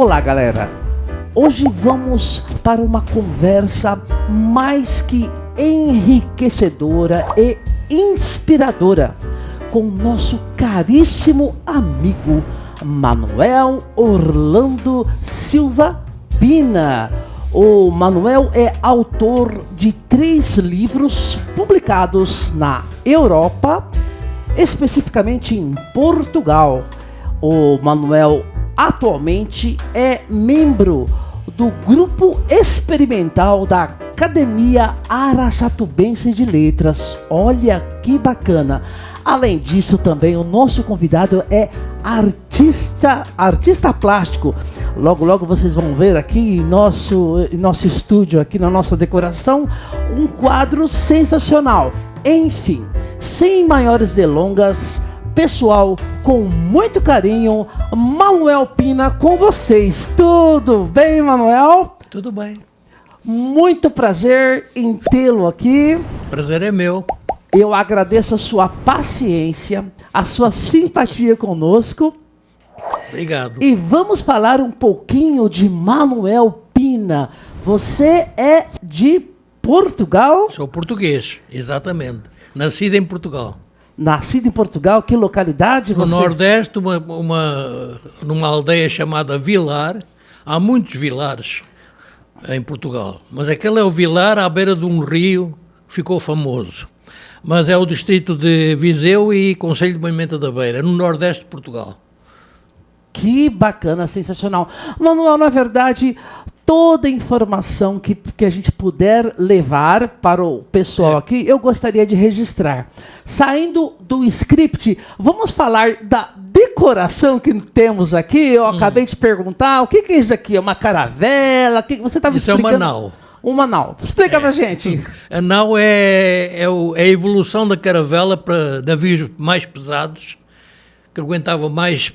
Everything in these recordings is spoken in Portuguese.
Olá, galera! Hoje vamos para uma conversa mais que enriquecedora e inspiradora com nosso caríssimo amigo Manuel Orlando Silva Pina. O Manuel é autor de 3 livros publicados na Europa, especificamente em Portugal. O Manuel atualmente é membro do grupo experimental da Academia Araçatubense de Letras. Olha que bacana! Além disso, também o nosso convidado é artista plástico. Logo, logo vocês vão ver aqui em nosso estúdio, aqui na nossa decoração, um quadro sensacional. Enfim, sem maiores delongas, pessoal, com muito carinho, Manuel Pina com vocês. Tudo bem, Manuel? Tudo bem. Muito prazer em tê-lo aqui. Prazer é meu. Eu agradeço a sua paciência, a sua simpatia conosco. Obrigado. E vamos falar um pouquinho de Manuel Pina. Você é de Portugal? Sou português, exatamente. Nascido em Portugal. Nascido em Portugal, que localidade? No Nordeste, numa aldeia chamada Vilar. Há muitos vilares em Portugal, mas aquele é o vilar à beira de um rio que ficou famoso. Mas é o distrito de Viseu e Concelho de Moimenta da Beira, no Nordeste de Portugal. Que bacana, sensacional. Manuel, na verdade, toda informação que a gente puder levar para o pessoal aqui, eu gostaria de registrar. Saindo do script, vamos falar da decoração que temos aqui. Eu acabei de perguntar, o que é isso aqui? É uma caravela? Você estava explicando? Isso é uma nau. Uma nau. Explica pra gente. A nau é a evolução da caravela para navios mais pesados, que aguentavam mais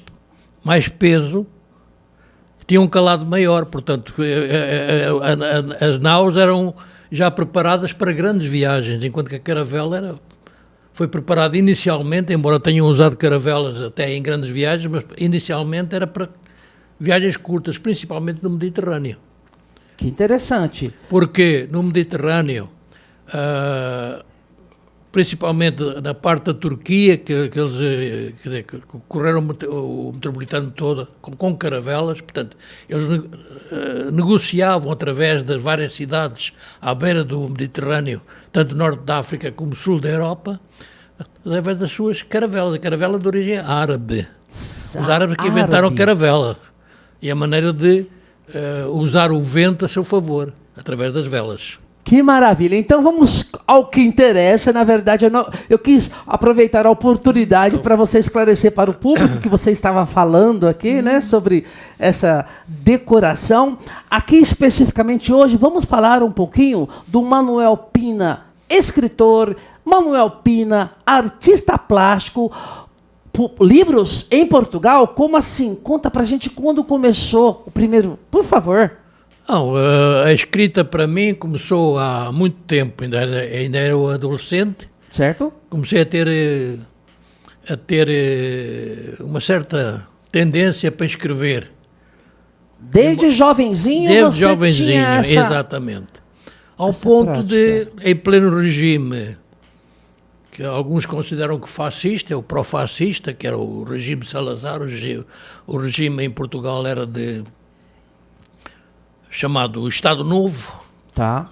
peso, tinham um calado maior, portanto, as naus eram já preparadas para grandes viagens, enquanto que a caravela foi preparada inicialmente, embora tenham usado caravelas até em grandes viagens, mas inicialmente era para viagens curtas, principalmente no Mediterrâneo. Que interessante. Porque no Mediterrâneo, principalmente na parte da Turquia, que eles correram o metropolitano todo com caravelas, portanto, eles negociavam através das várias cidades à beira do Mediterrâneo, tanto norte da África como sul da Europa, através das suas caravelas. A caravela de origem árabe. Os árabes que inventaram a caravela. E a maneira de usar o vento a seu favor, através das velas. Que maravilha. Então vamos ao que interessa. Na verdade, eu quis aproveitar a oportunidade para você esclarecer para o público que você estava falando aqui, né, sobre essa decoração. Aqui especificamente hoje vamos falar um pouquinho do Manuel Pina, escritor, Manuel Pina, artista plástico, livros em Portugal. Como assim? Conta pra gente quando começou o primeiro, por favor. Não, a escrita para mim começou há muito tempo, ainda era um adolescente. Certo. Comecei a ter uma certa tendência para escrever. Desde jovenzinho Desde você jovenzinho, tinha essa... exatamente. Ao ponto prática. de, em pleno regime, que alguns consideram que fascista, é o pró-fascista, que era o regime de Salazar, o regime em Portugal era chamado Estado Novo. Tá.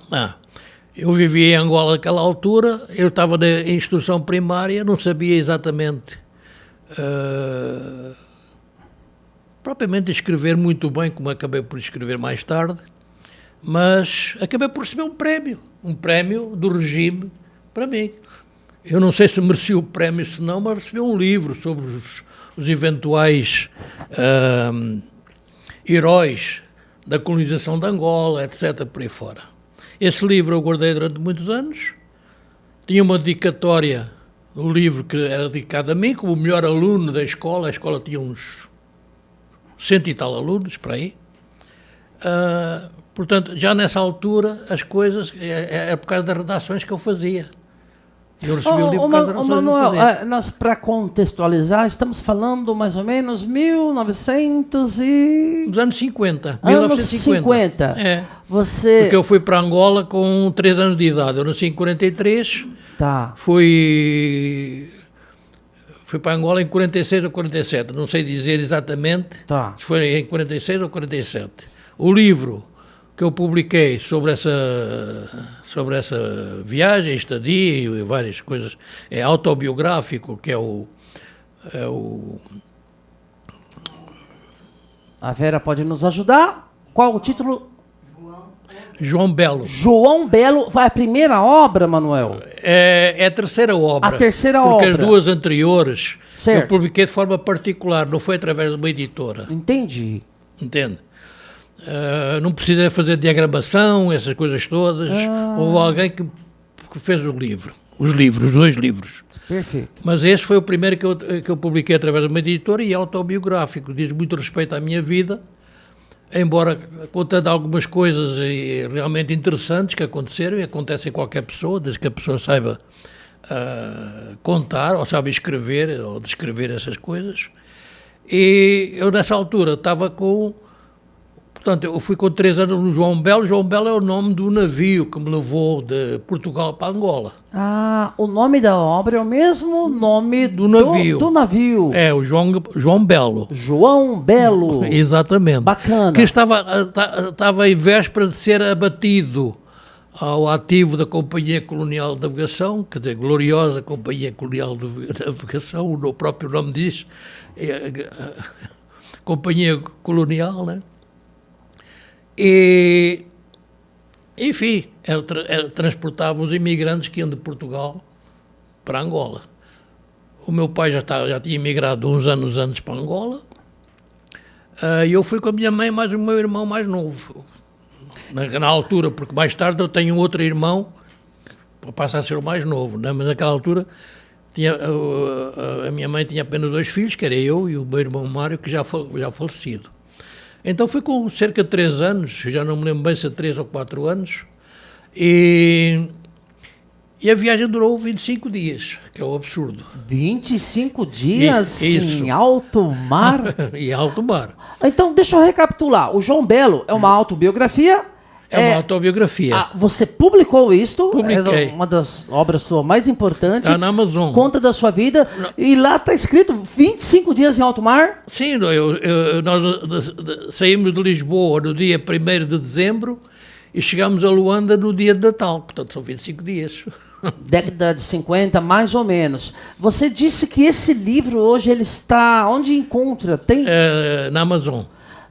Eu vivia em Angola naquela altura, eu estava em instrução primária, não sabia exatamente propriamente escrever muito bem, como acabei por escrever mais tarde, mas acabei por receber um prémio do regime para mim. Eu não sei se mereci o prémio, se não, mas recebi um livro sobre os eventuais heróis da colonização de Angola, etc., por aí fora. Esse livro eu guardei durante muitos anos. Tinha uma dedicatória no livro que era dedicado a mim, como o melhor aluno da escola. A escola tinha uns 100 e tal alunos, por aí. Portanto, já nessa altura, as coisas, é por causa das redações que eu fazia. Eu recebi o livro Manuel, nós, para contextualizar, estamos falando mais ou menos 1900 e... Dos anos 50. Anos 50. É. Você... Porque eu fui para Angola com 3 anos de idade. Eu nasci em 43. Tá. Fui para Angola em 46 ou 47. Não sei dizer exatamente se foi em 46 ou 47. O livro que eu publiquei sobre essa viagem, estadia e várias coisas, é autobiográfico, que é o... A Vera pode nos ajudar? Qual o título? João Belo. João Belo, vai a primeira obra, Manuel? É a terceira obra. A terceira porque obra. Porque as duas anteriores certo. Eu publiquei de forma particular, não foi através de uma editora. Entendi. Entende? Não precisa fazer diagramação, essas coisas todas. Houve alguém que fez o livro. Os dois livros. Perfeito. Mas esse foi o primeiro que eu publiquei através de uma editora e autobiográfico. Diz muito respeito à minha vida, embora contando algumas coisas realmente interessantes que aconteceram e acontecem a qualquer pessoa, desde que a pessoa saiba contar, ou sabe escrever, ou descrever essas coisas. E eu, nessa altura, estava com... Portanto, eu fui com 3 anos no João Belo. João Belo é o nome do navio que me levou de Portugal para Angola. O nome da obra é o mesmo nome do navio. É, o João Belo. João Belo. Exatamente. Bacana. Que estava em véspera de ser abatido ao ativo da Companhia Colonial de Navegação, quer dizer, gloriosa Companhia Colonial de Navegação, o próprio nome diz, Companhia Colonial, né? E, enfim, transportava os imigrantes que iam de Portugal para Angola. O meu pai já tinha imigrado uns anos antes para Angola, e eu fui com a minha mãe mais o meu irmão mais novo. Na altura, porque mais tarde eu tenho outro irmão que passa a ser o mais novo, né? Mas naquela altura a minha mãe tinha apenas 2 filhos, que era eu e o meu irmão Mário, que já falecido. Então fui com cerca de 3 anos, já não me lembro bem se é 3 ou 4 anos, e a viagem durou 25 dias, que é um absurdo. 25 dias em alto mar? Em alto mar. Então, deixa eu recapitular. O João Belo é uma autobiografia? É uma autobiografia. Você publicou isto? Publiquei. É uma das obras suas mais importantes. Está na Amazon. Conta da sua vida. E lá está escrito 25 dias em alto mar? Sim, nós saímos de Lisboa no dia 1º de dezembro e chegámos a Luanda no dia de Natal. Portanto, são 25 dias. Década de 50, mais ou menos. Você disse que esse livro hoje ele está... Onde encontra? Tem? Na Amazon.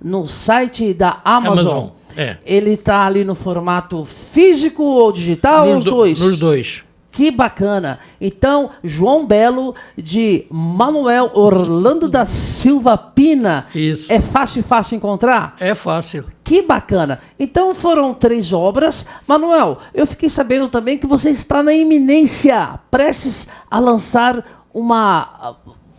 No site da Amazon. É. Ele está ali no formato físico ou digital? Os dois? Nos dois. Que bacana. Então, João Belo, de Manuel Orlando da Silva Pina. Isso. É fácil encontrar? É fácil. Que bacana. Então, foram 3 obras. Manuel, eu fiquei sabendo também que você está na iminência, prestes a lançar uma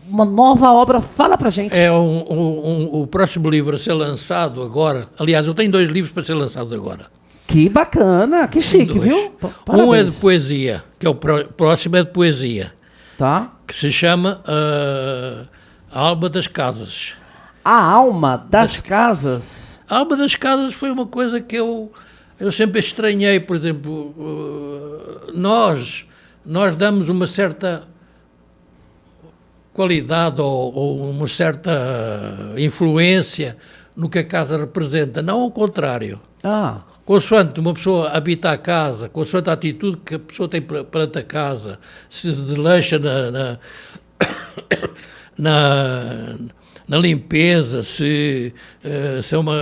nova obra. Fala pra gente. O próximo livro a ser lançado agora. Aliás, eu tenho 2 livros para ser lançados agora. Que bacana, que chique, viu? Parabéns. Um é de poesia, que é o próximo é de poesia. Tá. Que se chama A Alma das Casas. A Alma das Casas? A Alma das Casas foi uma coisa que eu sempre estranhei. Por exemplo, nós damos uma certa qualidade ou uma certa influência no que a casa representa, não ao contrário. Consoante uma pessoa habita a casa, consoante a atitude que a pessoa tem perante a casa, se deslancha na limpeza, se é uma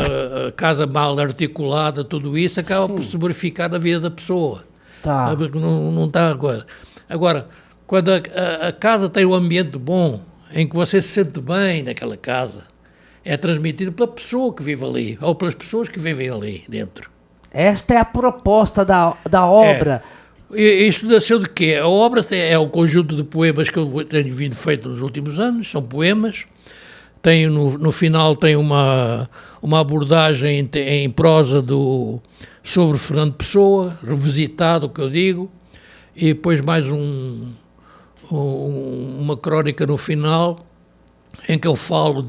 casa mal articulada, tudo isso acaba por se verificar na vida da pessoa. Tá. Não está agora. Agora, quando a casa tem um ambiente bom, em que você se sente bem naquela casa, é transmitido pela pessoa que vive ali, ou pelas pessoas que vivem ali dentro. Esta é a proposta da obra. Isto nasceu de quê? A obra é um conjunto de poemas que eu tenho vindo feito nos últimos anos, são poemas. Tem, no final tem uma abordagem em prosa sobre Fernando Pessoa, revisitado, o que eu digo. e depois mais uma crónica no final, em que eu falo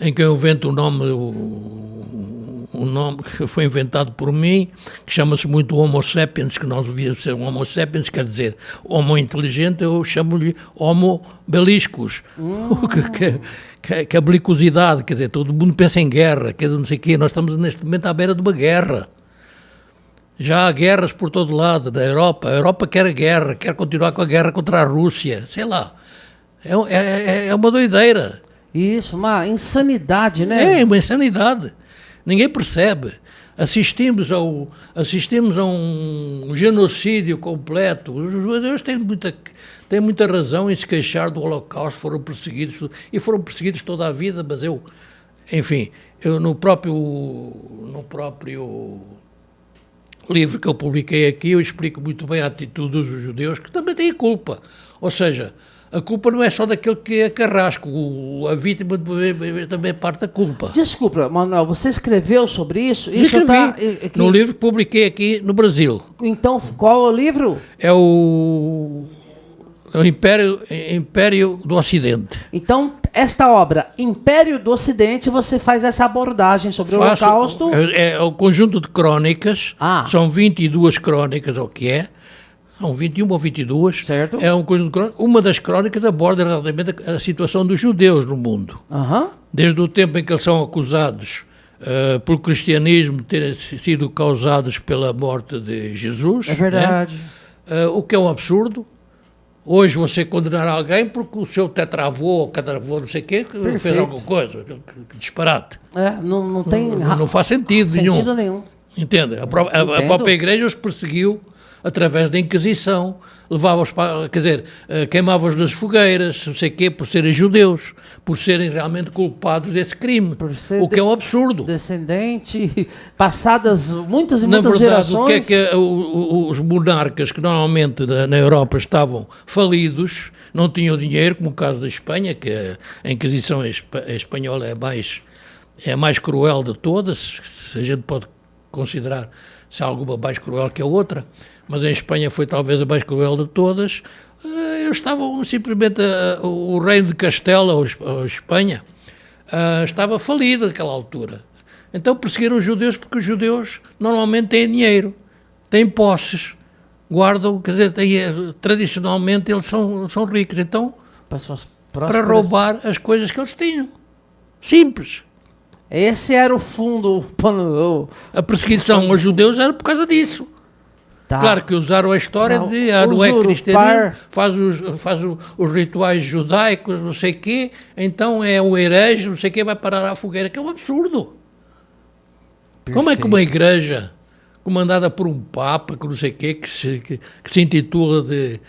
em que eu invento um nome que foi inventado por mim, que chama-se muito Homo sapiens, que nós devíamos ser um Homo sapiens, quer dizer, Homo inteligente, eu chamo-lhe Homo beliscus, que é a belicosidade, quer dizer, todo mundo pensa em guerra, quer dizer, não sei o quê, nós estamos neste momento à beira de uma guerra. Já há guerras por todo lado da Europa. A Europa quer a guerra, quer continuar com a guerra contra a Rússia, sei lá. É uma doideira. Isso, uma insanidade, né? É uma insanidade. Ninguém percebe. Assistimos a um genocídio completo. Os judeus têm muita razão em se queixar do Holocausto, foram perseguidos toda a vida, mas enfim, no próprio livro que eu publiquei aqui, eu explico muito bem a atitude dos judeus, que também têm culpa. Ou seja, a culpa não é só daquele que é carrasco, a vítima também é parte da culpa. Desculpa, Manuel, você escreveu sobre isso? Escrevi no livro que publiquei aqui no Brasil. Então, qual é o livro? É o Império do Ocidente. Então, esta obra, Império do Ocidente, você faz essa abordagem sobre o Holocausto? É o conjunto de crónicas, são 22 crónicas, ou o que é? São 21 ou 22. Certo. É um conjunto de crónicas. Uma das crónicas aborda exatamente a situação dos judeus no mundo. Desde o tempo em que eles são acusados pelo cristianismo terem sido causados pela morte de Jesus. É verdade. Né? O que é um absurdo. Hoje você condenar alguém porque o seu tetravô ou cadavô, não sei o quê, fez alguma coisa. Que disparate. Não tem... Não faz sentido nenhum. Entende? A própria igreja os perseguiu através da Inquisição, levava-os para, quer dizer, queimava-os nas fogueiras, não sei o quê, por serem judeus, por serem realmente culpados desse crime, o que é um absurdo. Descendente, passadas muitas e na muitas verdade, gerações... o que é que os monarcas que normalmente na Europa estavam falidos, não tinham dinheiro, como o caso da Espanha, que a Inquisição espanhola é a mais cruel de todas, se a gente pode considerar se há alguma mais cruel que a outra, mas em Espanha foi talvez a mais cruel de todas. Eles estavam simplesmente, o reino de Castela, ou Espanha, estava falido naquela altura. Então perseguiram os judeus porque os judeus normalmente têm dinheiro, têm posses, guardam, quer dizer, tradicionalmente eles são ricos, então para roubar as coisas que eles tinham. Simples. Esse era o fundo. A perseguição aos judeus era por causa disso. Claro que usaram a história não é cristianismo, faz os rituais judaicos, não sei o quê, então é um herege, não sei o quê, vai parar à fogueira, que é um absurdo. Perfeito. Como é que uma igreja comandada por um papa, que não sei o quê, que se intitula de...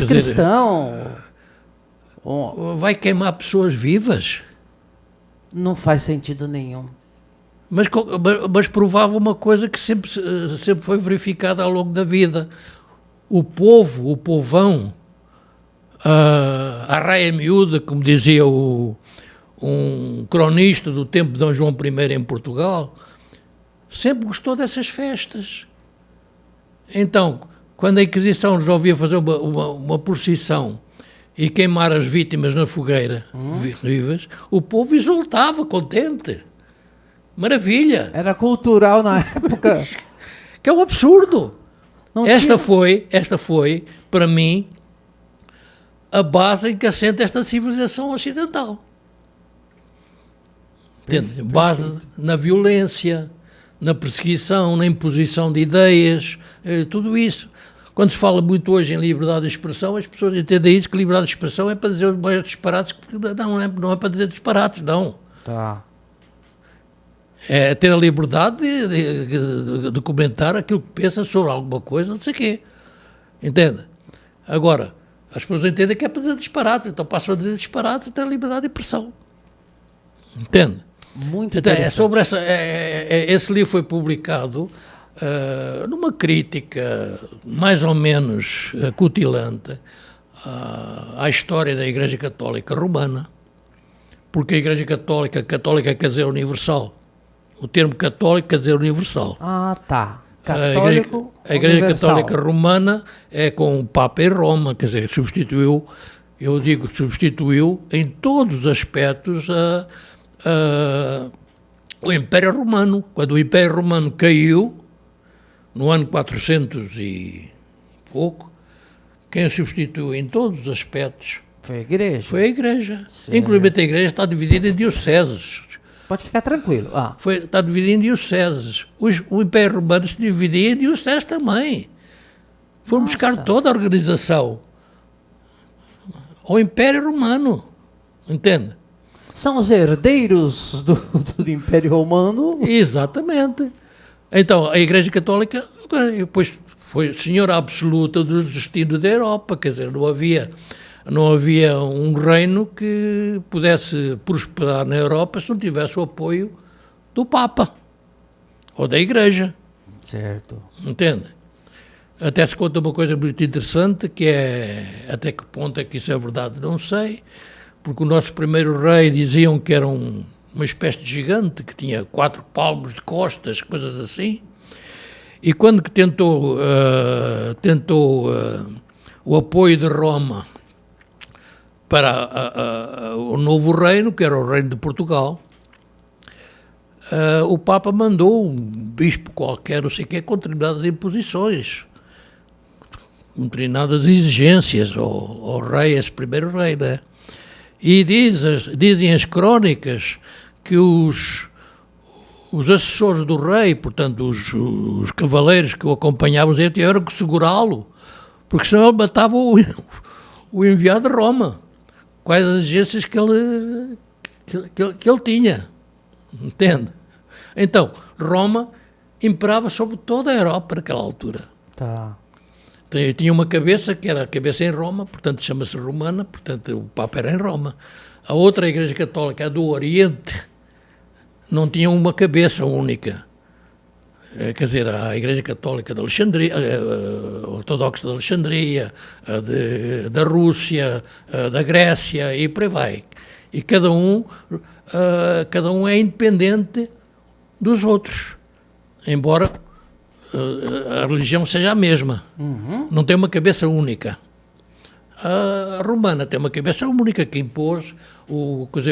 cristão... vai queimar pessoas vivas? Não faz sentido nenhum. Mas provava uma coisa que sempre foi verificada ao longo da vida. O povão, a raia miúda, como dizia um cronista do tempo de Dom João I em Portugal, sempre gostou dessas festas. Então, quando a Inquisição resolvia fazer uma procissão e queimar as vítimas na fogueira vivas, o povo exultava, contente. Maravilha. Era cultural na época. Que é um absurdo. Esta foi, para mim, a base em que assenta esta civilização ocidental. Entende? Base na violência, na perseguição, na imposição de ideias, tudo isso. Quando se fala muito hoje em liberdade de expressão, as pessoas entendem isso, que liberdade de expressão é para dizer os maiores disparates, não é para dizer disparates, não. Tá. É ter a liberdade de comentar aquilo que pensa sobre alguma coisa, não sei o quê. Entende? Agora, as pessoas entendem que é para dizer disparate, então passam a dizer disparate e têm a liberdade de expressão. Entende? Muito então, interessante. Esse livro foi publicado numa crítica mais ou menos acutilante à história da Igreja Católica Romana, porque a Igreja Católica quer dizer universal. O termo católico quer dizer universal. Ah, tá. Católico A Igreja Universal. Católica Romana é com o Papa em Roma, quer dizer, substituiu em todos os aspectos o Império Romano. Quando o Império Romano caiu, no ano 400 e pouco, quem o substituiu em todos os aspectos Foi a igreja? foi a Igreja. Certo. Inclusive a Igreja está dividida em dioceses. Pode ficar tranquilo. Está dividido em dioceses. O Império Romano se dividia em dioceses também. Foram buscar toda a organização ao Império Romano. Entende? São os herdeiros do Império Romano. Exatamente. Então, a Igreja Católica depois foi senhora absoluta dos destinos da Europa. Quer dizer, não havia um reino que pudesse prosperar na Europa se não tivesse o apoio do Papa ou da Igreja. Certo. Entende? Até se conta uma coisa muito interessante, que é, até que ponto é que isso é verdade, não sei, porque o nosso primeiro rei diziam que era uma espécie de gigante, que tinha 4 palmos de costas, coisas assim, e quando que tentou o apoio de Roma para o novo reino, que era o reino de Portugal, o Papa mandou um bispo qualquer, não sei o que, com determinadas imposições, com determinadas exigências ao rei, esse primeiro rei, né? E dizem as crónicas que os assessores do rei, portanto os cavaleiros que o acompanhavam, tiveram que segurá-lo, porque senão ele matava o enviado de Roma, quais as exigências que ele tinha, entende? Então, Roma imperava sobre toda a Europa naquela altura. Tá. Tinha uma cabeça, que era a cabeça em Roma, portanto chama-se romana, portanto o Papa era em Roma. A outra Igreja Católica, a do Oriente, não tinha uma cabeça única. Quer dizer, a Igreja Católica de Alexandria, a Ortodoxa de Alexandria, da Rússia, da Grécia e por aí vai. E cada um é independente dos outros, embora a religião seja a mesma. Não tem uma cabeça única. A romana tem uma cabeça única que impôs,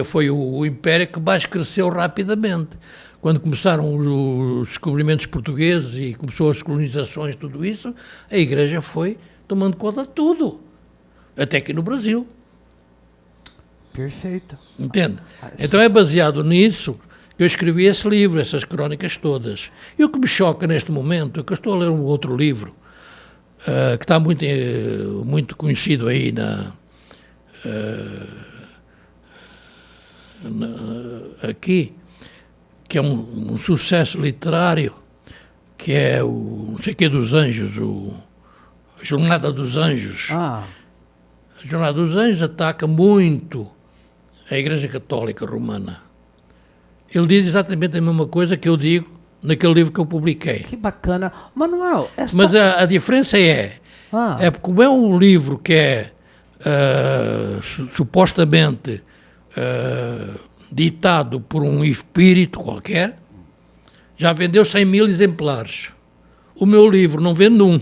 foi o império que mais cresceu rapidamente. Quando começaram os descobrimentos portugueses e começou as colonizações, tudo isso, a Igreja foi tomando conta de tudo, até aqui no Brasil. Perfeito. Entende? Então é baseado nisso que eu escrevi esse livro, essas crónicas todas. E o que me choca neste momento é que eu estou a ler um outro livro, que está muito conhecido aí aqui, que é um sucesso literário, que é o não sei o que dos Anjos, a Jornada dos Anjos. A Jornada dos Anjos ataca muito a Igreja Católica Romana. Ele diz exatamente a mesma coisa que eu digo naquele livro que eu publiquei. Que bacana. Manuel, mas a diferença é como é um livro que é supostamente ditado por um espírito qualquer, já vendeu 100.000 exemplares. O meu livro não vende um.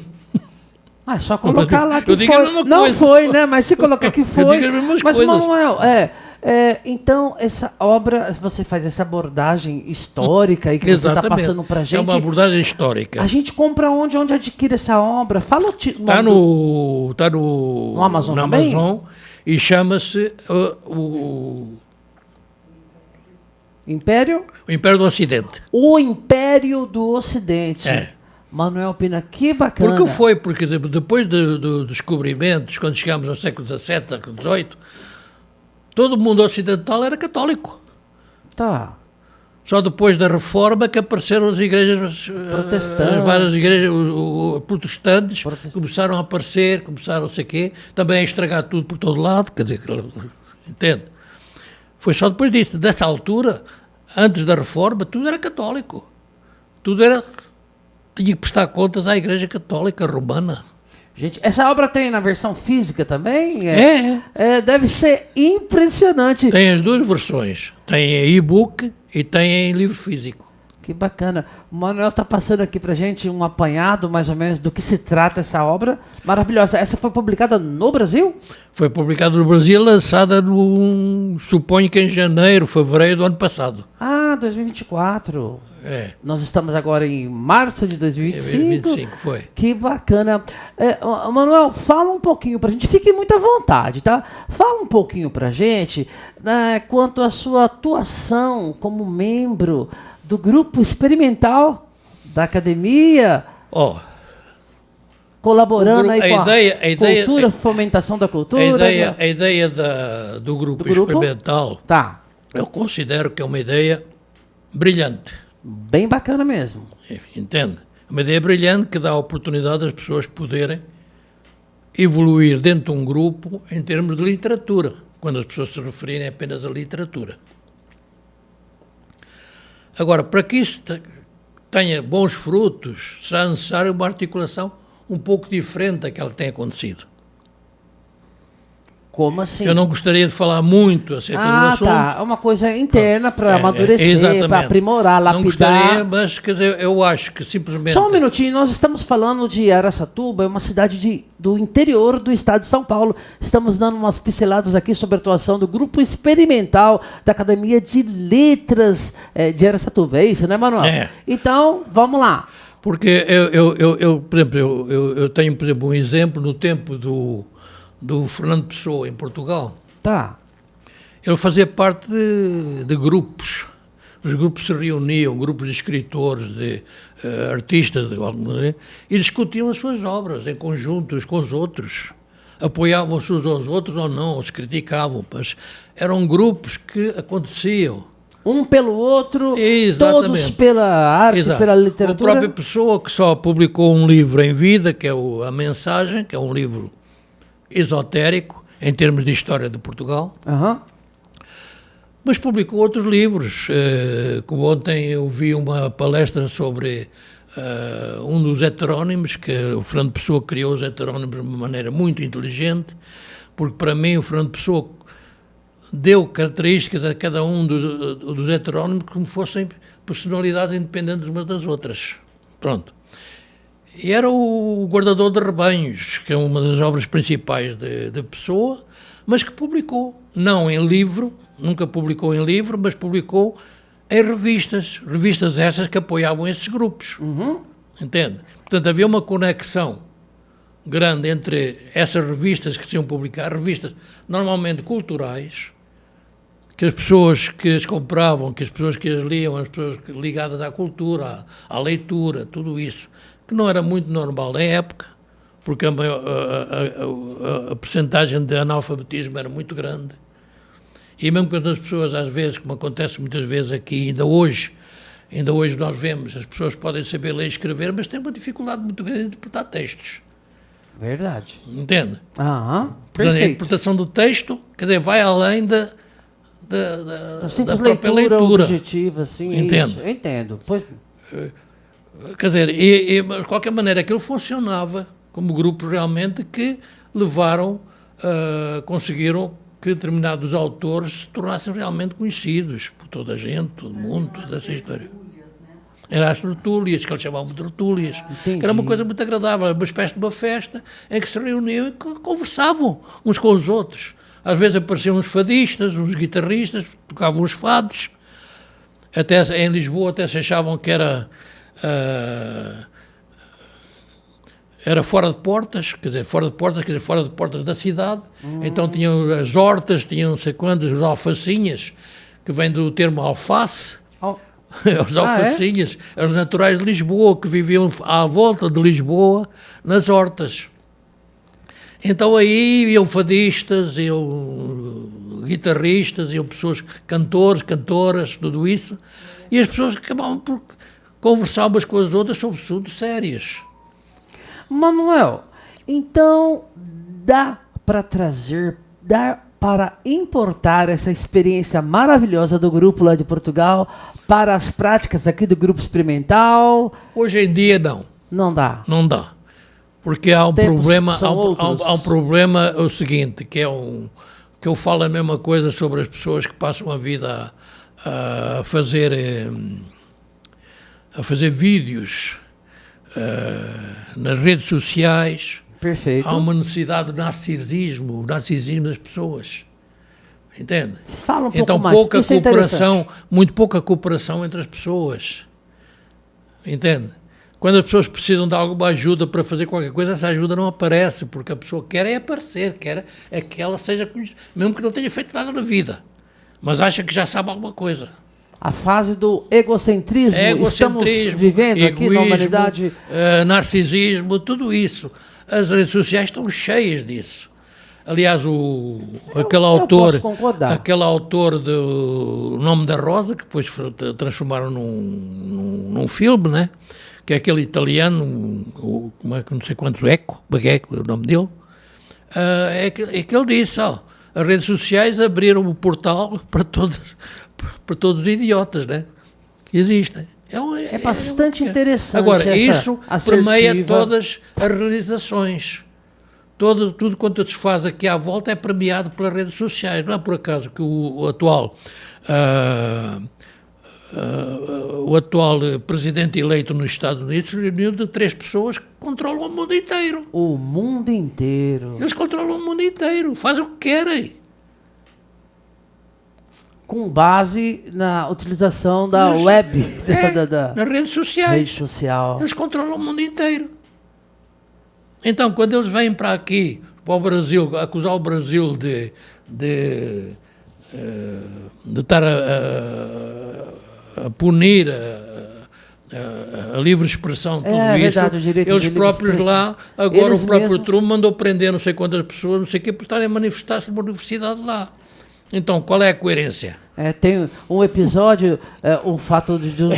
Só colocar lá que eu digo foi. A mesma não coisa. Foi, né? Mas se colocar que foi. Eu digo as mesmas mas, coisas. Manuel, então, essa obra, você faz essa abordagem histórica e que você está passando pra gente. É uma abordagem histórica. A gente compra onde adquire essa obra? Fala o título. Está no Amazon na também? Amazon e chama-se o Império? O Império do Ocidente. O Império do Ocidente. Manuel Pina, que bacana. Porque depois dos descobrimentos, quando chegámos ao século XVII, século XVIII, todo o mundo ocidental era católico. Tá. Só depois da Reforma que apareceram as igrejas protestantes, várias igrejas protestantes começaram a aparecer, começaram a sei quê, também a estragar tudo por todo lado, quer dizer, entende? Foi só depois disso, dessa altura, antes da Reforma, tudo era católico. Tinha que prestar contas à Igreja Católica Romana. Gente, essa obra tem na versão física também? Deve ser impressionante. Tem as duas versões. Tem em e-book e tem em livro físico. Que bacana. O Manuel está passando aqui para gente um apanhado, mais ou menos, do que se trata essa obra maravilhosa. Essa foi publicada no Brasil? Foi publicada no Brasil, lançada suponho que em janeiro, fevereiro do ano passado. Ah, 2024. É. Nós estamos agora em março de 2025. 2025, foi. Que bacana. Manuel, fala um pouquinho pra gente, fique muito à vontade, tá? Fala um pouquinho pra gente, né, quanto à sua atuação como membro do grupo experimental da academia, colaborando aí com a cultura, fomentação da cultura. A ideia do grupo experimental, tá. Eu considero que é uma ideia brilhante. Bem bacana mesmo. Entende? Uma ideia brilhante que dá a oportunidade às pessoas poderem evoluir dentro de um grupo em termos de literatura, quando as pessoas se referirem apenas à literatura. Agora, para que isso tenha bons frutos, será necessário uma articulação um pouco diferente daquela que tem acontecido. Como assim? Eu não gostaria de falar muito acerca do assunto. Tá. É uma coisa interna para amadurecer, para aprimorar, lapidar. Não gostaria, mas quer dizer, eu acho que simplesmente... Só um minutinho, nós estamos falando de Araçatuba, é uma cidade do interior do estado de São Paulo. Estamos dando umas pinceladas aqui sobre a atuação do grupo experimental da Academia de Letras de Araçatuba. É isso, né, Manuel? É. Então, vamos lá. Porque por exemplo, eu tenho, por exemplo, um exemplo no tempo do Fernando Pessoa, em Portugal. Tá. Ele fazia parte de grupos. Os grupos se reuniam, grupos de escritores, de artistas, e discutiam as suas obras em conjunto, uns com os outros. Apoiavam-se uns aos outros ou não, ou se criticavam, mas eram grupos que aconteciam. Um pelo outro, Exatamente. Todos pela arte, Exato. pela literatura. A própria Pessoa, que só publicou um livro em vida, que é A Mensagem, que é um livro esotérico, em termos de história de Portugal, mas publicou outros livros. Como ontem eu vi uma palestra sobre um dos heterónimos, que o Fernando Pessoa criou os heterónimos de uma maneira muito inteligente, porque para mim o Fernando Pessoa deu características a cada um dos heterónimos como fossem personalidades independentes umas das outras. Pronto. E era o Guardador de Rebanhos, que é uma das obras principais de Pessoa, mas que publicou, não em livro, nunca publicou em livro, mas publicou em revistas essas que apoiavam esses grupos. Entende? Portanto, havia uma conexão grande entre essas revistas que se iam publicar, revistas normalmente culturais, que as pessoas que as compravam, que as pessoas que as liam, as pessoas ligadas à cultura, à leitura, tudo isso, que não era muito normal na época, porque a percentagem de analfabetismo era muito grande. E mesmo quando as pessoas, às vezes, como acontece muitas vezes aqui, ainda hoje nós vemos, as pessoas podem saber ler e escrever, mas têm uma dificuldade muito grande de interpretar textos. Verdade. Entende? Perfeito. A interpretação do texto, quer dizer, vai além da própria leitura objetiva, assim. Entendo. Isso, eu entendo. Pois... Quer dizer, de qualquer maneira, aquilo funcionava como grupo realmente que conseguiram que determinados autores se tornassem realmente conhecidos por toda a gente, todo mundo, toda essa história. Eram as tertúlias, que eles chamavam de tertúlias, que era uma coisa muito agradável, uma espécie de uma festa em que se reuniam e conversavam uns com os outros. Às vezes apareciam uns fadistas, uns guitarristas, tocavam os fados. Até em Lisboa até se achavam que era fora de portas, quer dizer, fora de portas da cidade. Então tinham as hortas, tinham não sei quantas, as alfacinhas, que vem do termo alface. Os alfacinhas, eram os naturais de Lisboa, que viviam à volta de Lisboa, nas hortas. Então aí iam fadistas, iam guitarristas, iam pessoas, cantores, cantoras, tudo isso, e as pessoas acabavam por conversar umas com as outras sobre assuntos sérios. Manuel, então dá para importar essa experiência maravilhosa do grupo lá de Portugal para as práticas aqui do grupo experimental? Hoje em dia não. Não dá. Não dá. Porque há um problema, o seguinte, que eu falo a mesma coisa sobre as pessoas que passam a vida a fazer a fazer vídeos nas redes sociais. Perfeito. Há uma necessidade de narcisismo, o narcisismo das pessoas. Entende? Fala um pouco então, mais. pouca Isso é cooperação, muito pouca cooperação entre as pessoas. Entende? Quando as pessoas precisam de alguma ajuda para fazer qualquer coisa, essa ajuda não aparece, porque a pessoa quer é aparecer, quer é que ela seja conhecida, mesmo que não tenha feito nada na vida, mas acha que já sabe alguma coisa. A fase do egocentrismo, estamos vivendo egoísmo, aqui na humanidade. Narcisismo, tudo isso. As redes sociais estão cheias disso. Aliás, aquele autor do Nome da Rosa, que depois transformaram num filme, né? Que é aquele italiano, como é que não sei quantos, Eco, é o nome dele, é que ele disse, as redes sociais abriram o portal para todos os idiotas, né? Que existem. É bastante interessante. Agora, isso permeia assertiva. todas as realizações. Tudo quanto se faz aqui à volta é premiado pelas redes sociais. Não é por acaso que o atual presidente eleito nos Estados Unidos se reuniu de 3 pessoas que controlam o mundo inteiro. O mundo inteiro. Eles controlam o mundo inteiro, fazem o que querem. Com base na utilização da web, nas redes sociais. Rede social. Eles controlam o mundo inteiro. Então, quando eles vêm para aqui, para o Brasil, acusar o Brasil de estar a punir a livre expressão, tudo isso, verdade, o direito eles de livre próprios expressão. lá, agora Eles o próprio mesmos... Trump mandou prender não sei quantas pessoas, não sei o quê, por estarem a manifestar-se numa universidade lá. Então, qual é a coerência? Tem um episódio, um fato de um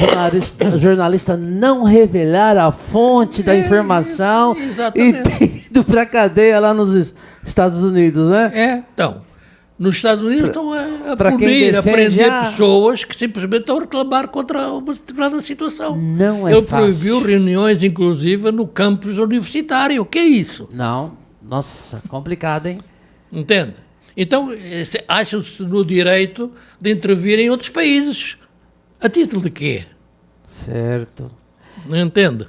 jornalista não revelar a fonte da informação e ter ido para a cadeia lá nos Estados Unidos, né? Então, nos Estados Unidos estão a punir, a prender pessoas que simplesmente estão a reclamar contra uma determinada situação. Não é Ele fácil. proibiu reuniões, inclusive, no campus universitário. O que é isso? Não. Nossa, complicado, hein? Entende? Então, acham-se no direito de intervir em outros países. A título de quê? Certo. Não entende?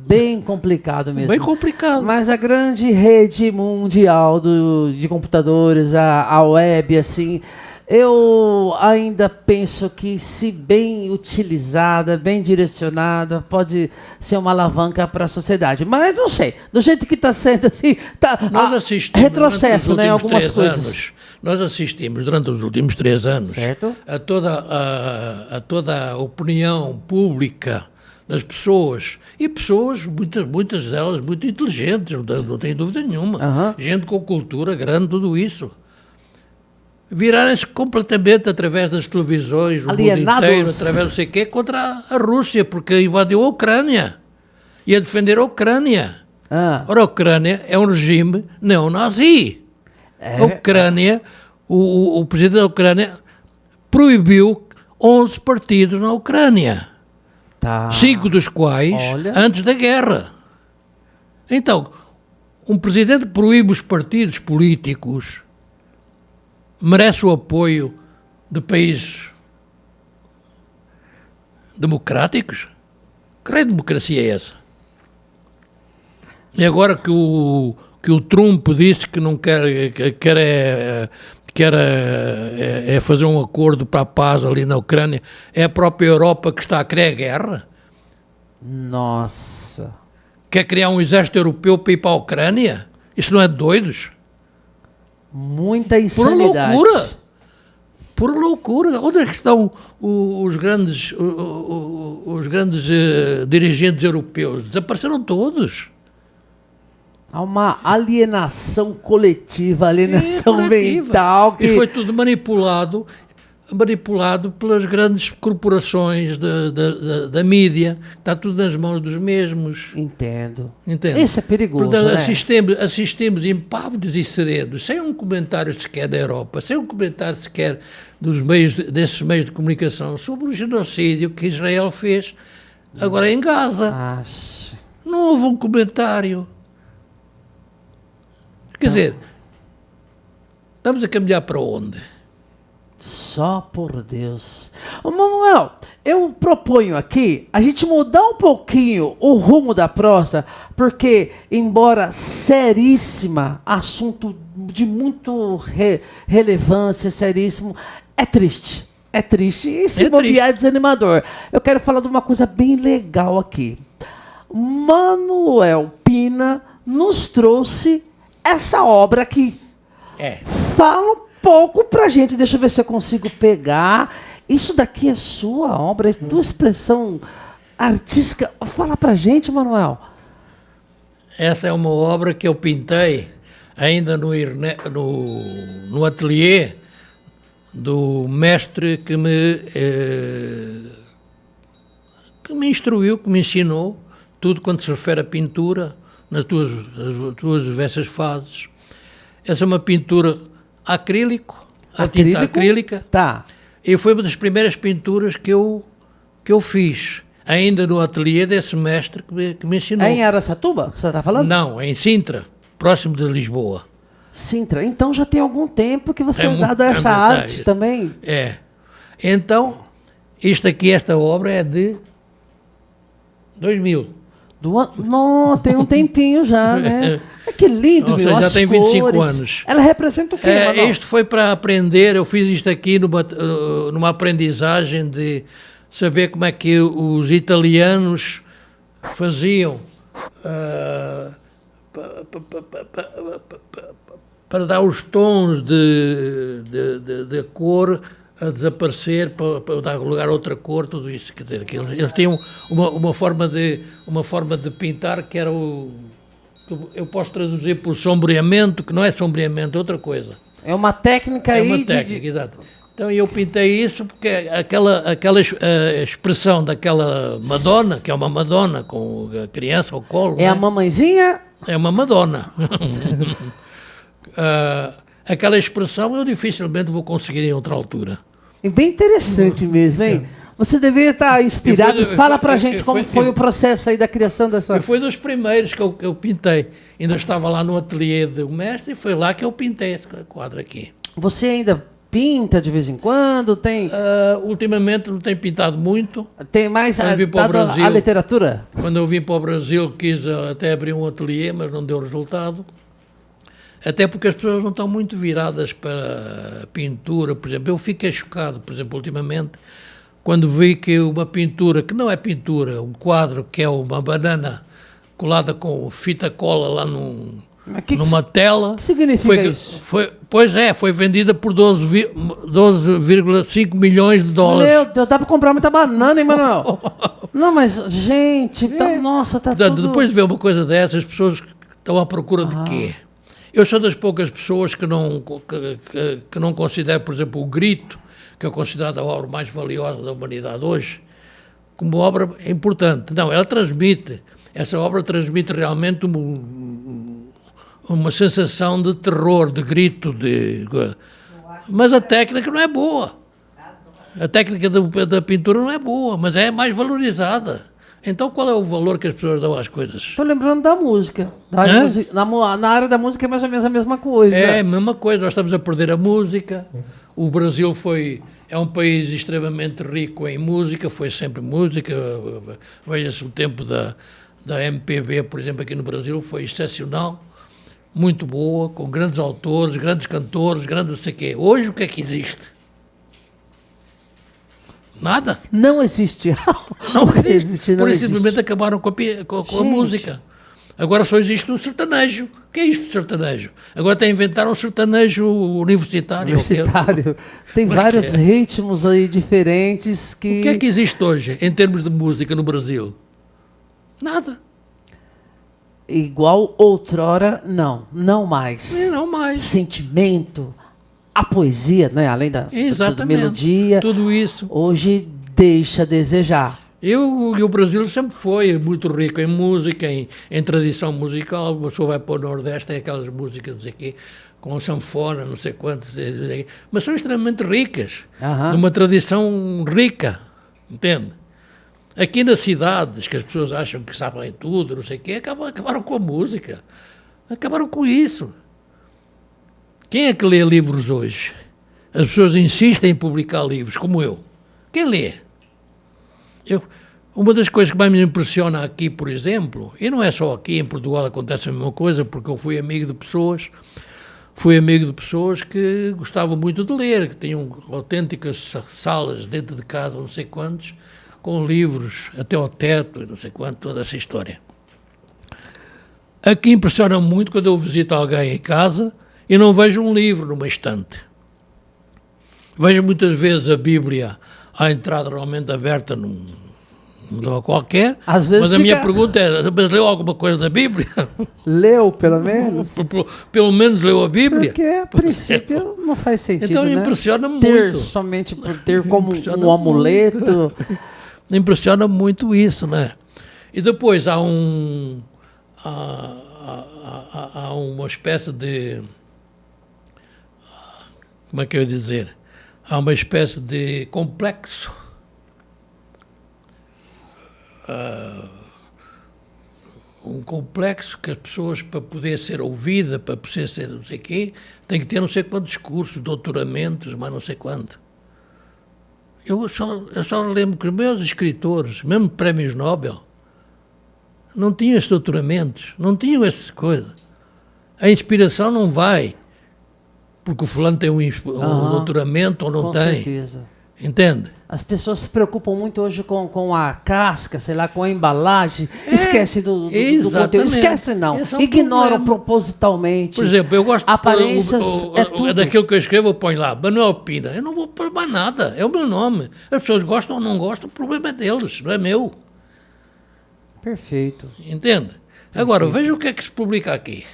Bem complicado mesmo. Bem complicado. Mas a grande rede mundial de computadores, a web, assim, eu ainda penso que, se bem utilizada, bem direcionada, pode ser uma alavanca para a sociedade. Mas não sei, do jeito que está sendo, assim, nós assistimos retrocesso, né, algumas coisas. Nós assistimos durante os últimos 3 anos certo? a toda a opinião pública das pessoas, e pessoas, muitas delas muito inteligentes, não tenho dúvida nenhuma, gente com cultura grande, tudo isso, virarem-se completamente através das televisões, o mundo inteiro, através não sei o quê, contra a Rússia, porque invadiu a Ucrânia, e a defender a Ucrânia. Ora, a Ucrânia é um regime neonazi. A Ucrânia, o presidente da Ucrânia proibiu 11 partidos na Ucrânia. 5 dos quais antes da guerra. Então, um presidente que proíbe os partidos políticos merece o apoio de países democráticos? Que raio de democracia é essa? E agora que o Trump disse que não quer fazer um acordo para a paz ali na Ucrânia, é a própria Europa que está a querer a guerra? Nossa. Quer criar um exército europeu para ir para a Ucrânia? Isso não é de doidos? Muita insanidade. Por loucura. Onde é que estão os grandes dirigentes europeus? Desapareceram todos. Há uma alienação coletiva, alienação mental. E foi tudo manipulado pelas grandes corporações da mídia. Está tudo nas mãos dos mesmos. Entendo. Entende? Isso é perigoso, portanto, né? assistimos impávidos e serenos, sem um comentário sequer da Europa, sem um comentário sequer desses meios de comunicação sobre o genocídio que Israel fez agora em Gaza. Não houve um comentário. Quer dizer, estamos a caminhar para onde? Só por Deus. Ô, Manuel, eu proponho aqui a gente mudar um pouquinho o rumo da prosa, porque, embora seríssima, assunto de muito relevância, seríssimo, é triste. É triste e se bobear é desanimador. Eu quero falar de uma coisa bem legal aqui. Manuel Pina nos trouxe essa obra aqui. Fala um pouco pra gente, deixa eu ver se eu consigo pegar. Isso daqui é sua obra, é tua expressão artística. Fala pra gente, Manuel. Essa é uma obra que eu pintei ainda no ateliê do mestre que me instruiu, que me ensinou tudo quanto se refere à pintura, nas tuas diversas fases. Essa é uma pintura acrílico, a tinta acrílica. Tá. E foi uma das primeiras pinturas que eu fiz, ainda no ateliê desse mestre que me ensinou. É em Araçatuba, você está falando? Não, é em Sintra, próximo de Lisboa. Sintra. Então já tem algum tempo que você é dado a essa arte também. É. Então, esta obra é de 2000. Não, tem um tempinho já, né? Que lindo, meu. Já tem 25 anos. Ela representa o quê, Manuel? Isto foi para aprender, eu fiz isto aqui numa aprendizagem de saber como é que os italianos faziam para dar os tons de cor a desaparecer, para dar lugar a outra cor, tudo isso. Quer dizer, que eles tinham uma forma de pintar que era eu posso traduzir por sombreamento, que não é sombreamento, é outra coisa. É uma técnica aí. É uma técnica, exato. Então eu pintei isso porque aquela expressão daquela Madonna, que é uma Madonna com a criança ao colo. É a mamãezinha? É uma Madonna. Aquela expressão eu dificilmente vou conseguir em outra altura. É bem interessante mesmo, hein? Você deveria estar inspirado. Fala pra gente como foi o processo aí da criação dessa... Foi dos primeiros que eu pintei. Ainda estava lá no ateliê do mestre e foi lá que eu pintei esse quadro aqui. Você ainda pinta de vez em quando? Tem... Ultimamente não tenho pintado muito. Tem mais a literatura? Quando eu vim para o Brasil quis até abrir um ateliê, mas não deu resultado. Até porque as pessoas não estão muito viradas para a pintura. Por exemplo, eu fiquei chocado, por exemplo, ultimamente, quando vi que uma pintura, que não é pintura, um quadro que é uma banana colada com fita cola lá numa tela. O que significa isso? Foi vendida por 12,5 milhões de dólares. Meu Deus, dá para comprar muita banana, hein, Manuel? Não, mas, gente, nossa, tá tudo... Depois de ver uma coisa dessas, as pessoas estão à procura de quê? Eu sou das poucas pessoas que não considero, por exemplo, o Grito, que é considerada a obra mais valiosa da humanidade hoje, como obra importante. Não, essa obra transmite realmente uma sensação de terror, de grito, mas a técnica não é boa. A técnica da pintura não é boa, mas é mais valorizada. Então qual é o valor que as pessoas dão às coisas? Estou lembrando da música. Na área da música é mais ou menos a mesma coisa. É a mesma coisa, nós estamos a perder a música. O Brasil é um país extremamente rico em música, foi sempre música. Veja-se o tempo da MPB, por exemplo, aqui no Brasil, foi excepcional, muito boa, com grandes autores, grandes cantores, grandes não sei o quê. Hoje o que é que existe? Nada. Não existe. Não existe. Por isso simplesmente acabaram com a música. Agora só existe um sertanejo. O que é isto de sertanejo? Agora até inventaram um sertanejo universitário. Tem vários ritmos aí diferentes que... O que é que existe hoje, em termos de música no Brasil? Nada. Igual outrora, não mais. Não mais. Sentimento, a poesia, né? Além da melodia. Tudo isso. Hoje deixa a desejar. E o Brasil sempre foi muito rico em música, em tradição musical. Uma pessoa vai para o Nordeste, tem aquelas músicas, não sei o quê, com sanfona, não sei quantas, mas são extremamente ricas, de uma tradição rica, entende? Aqui nas cidades, que as pessoas acham que sabem tudo, não sei o quê, acabaram com a música, acabaram com isso. Quem é que lê livros hoje? As pessoas insistem em publicar livros, como eu. Quem lê? Uma das coisas que mais me impressiona aqui, por exemplo, e não é só aqui, em Portugal acontece a mesma coisa, porque eu fui amigo de pessoas que gostavam muito de ler, que tinham autênticas salas dentro de casa, não sei quantos, com livros até ao teto, não sei quanto, toda essa história. Aqui impressiona muito quando eu visito alguém em casa e não vejo um livro numa estante. Vejo muitas vezes a Bíblia à entrada normalmente aberta num lugar qualquer, Às vezes mas a minha pergunta é, mas leu alguma coisa da Bíblia? Leu, pelo menos? Pelo menos leu a Bíblia? Porque, a princípio, não faz sentido, então né? impressiona Ter muito. somente por ter como Impressiona um amuleto. Impressiona muito isso, né? E depois há uma espécie de... Como é que eu ia dizer? Há uma espécie de complexo. Um complexo que as pessoas, para poder ser ouvida, para poder ser não sei o quê, têm que ter não sei quantos cursos, doutoramentos, mas não sei quanto. Eu só lembro que os meus escritores, mesmo prémios Nobel, não tinham esses doutoramentos, não tinham essas coisas. A inspiração não vai porque o fulano tem um doutoramento ou não com tem. certeza. Entende? As pessoas se preocupam muito hoje com a casca, sei lá, com a embalagem, esquece do conteúdo. Esquece não, ignoram propositalmente. Por exemplo, eu gosto aparências, tudo. daquilo que eu escrevo, eu ponho lá, Manuel Pina. Eu não vou pôr mais nada, é o meu nome. As pessoas gostam ou não gostam, o problema é deles, não é meu. Perfeito. Entende? Agora, veja o que é que se publica aqui.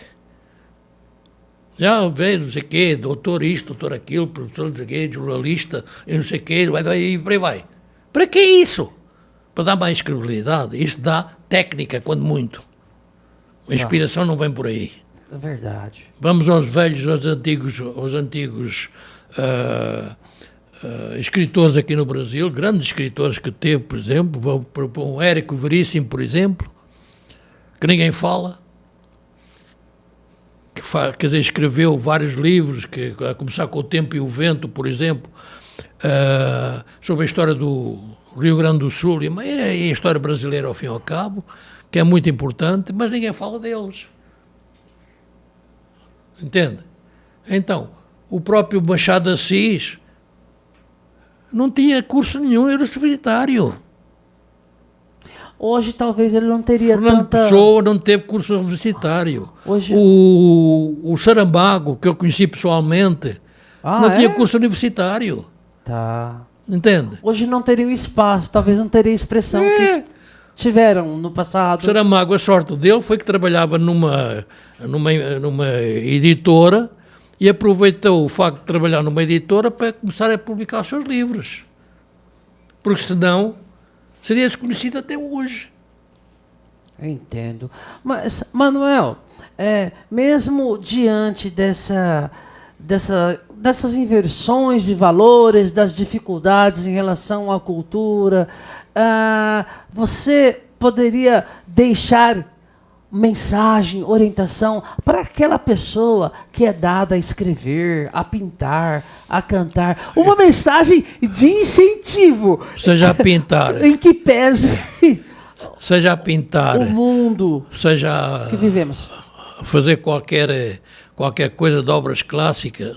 Já veio, não sei o quê, doutor isto, doutor aquilo, professor não sei o quê, jornalista, e não sei o quê, e por aí vai. Para que isso? Para dar mais credibilidade. Isto dá técnica, quando muito. A inspiração não vem por aí. É verdade. Vamos aos velhos, aos antigos escritores aqui no Brasil, grandes escritores que teve, por exemplo, vou propor um Érico Veríssimo, por exemplo, que ninguém fala. Quer dizer, escreveu vários livros, a começar com O Tempo e o Vento, por exemplo, sobre a história do Rio Grande do Sul, e a história brasileira ao fim e ao cabo, que é muito importante, mas ninguém fala deles. Entende? Então, o próprio Machado de Assis não tinha curso nenhum universitário. Hoje talvez ele não teria Fernando tanta... Pessoa não teve curso universitário. Hoje... O Saramago, que eu conheci pessoalmente, não tinha curso universitário. Tá. Entende? Hoje não teria o espaço, talvez não teria a expressão que tiveram no passado. Saramago, a sorte dele foi que trabalhava numa editora e aproveitou o facto de trabalhar numa editora para começar a publicar os seus livros. Porque senão seria desconhecido até hoje. Eu entendo. Mas, Manuel, mesmo diante dessas inversões de valores, das dificuldades em relação à cultura, você poderia deixar mensagem, orientação para aquela pessoa que é dada a escrever, a pintar, a cantar, uma mensagem de incentivo. Seja a pintar. Em que pese seja a pintar. O mundo seja que vivemos. Fazer qualquer coisa de obras clássicas,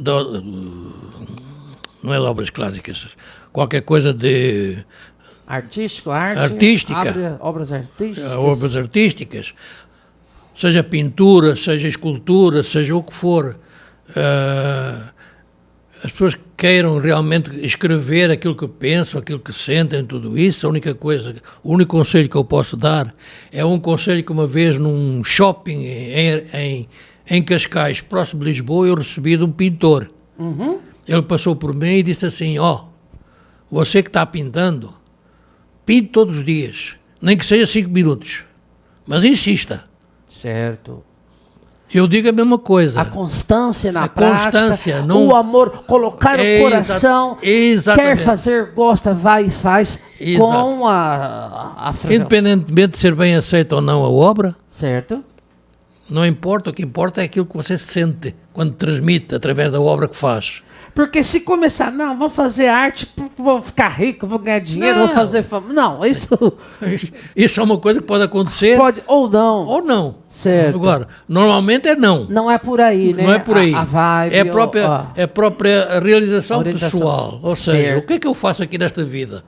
não é de obras clássicas, qualquer coisa de... Artística. Obras artísticas. Seja pintura, seja escultura, seja o que for. As pessoas que queiram realmente escrever aquilo que pensam, aquilo que sentem, tudo isso, o único conselho que eu posso dar é um conselho que uma vez num shopping em Cascais, próximo de Lisboa, eu recebi de um pintor. Uhum. Ele passou por mim e disse assim, você que está pintando, pinte todos os dias, nem que seja 5 minutos, mas insista. Certo. Eu digo a mesma coisa. A constância na prática, o amor, colocar o coração, exatamente. Quer fazer, gosta, vai e faz. Exato. Com a independentemente de ser bem aceita ou não a obra, certo. Não importa, o que importa é aquilo que você sente quando transmite através da obra que faz. Porque se começar, não, vou fazer arte, vou ficar rico, vou ganhar dinheiro, Não. vou fazer fama. Não, isso Isso é uma coisa que pode acontecer pode, ou não. ou não. Certo. Agora, normalmente é não. Não é por aí, né? Não é por aí. A vibe, é a própria realização orientação. pessoal. Ou seja, Certo. o que é que eu faço aqui nesta vida?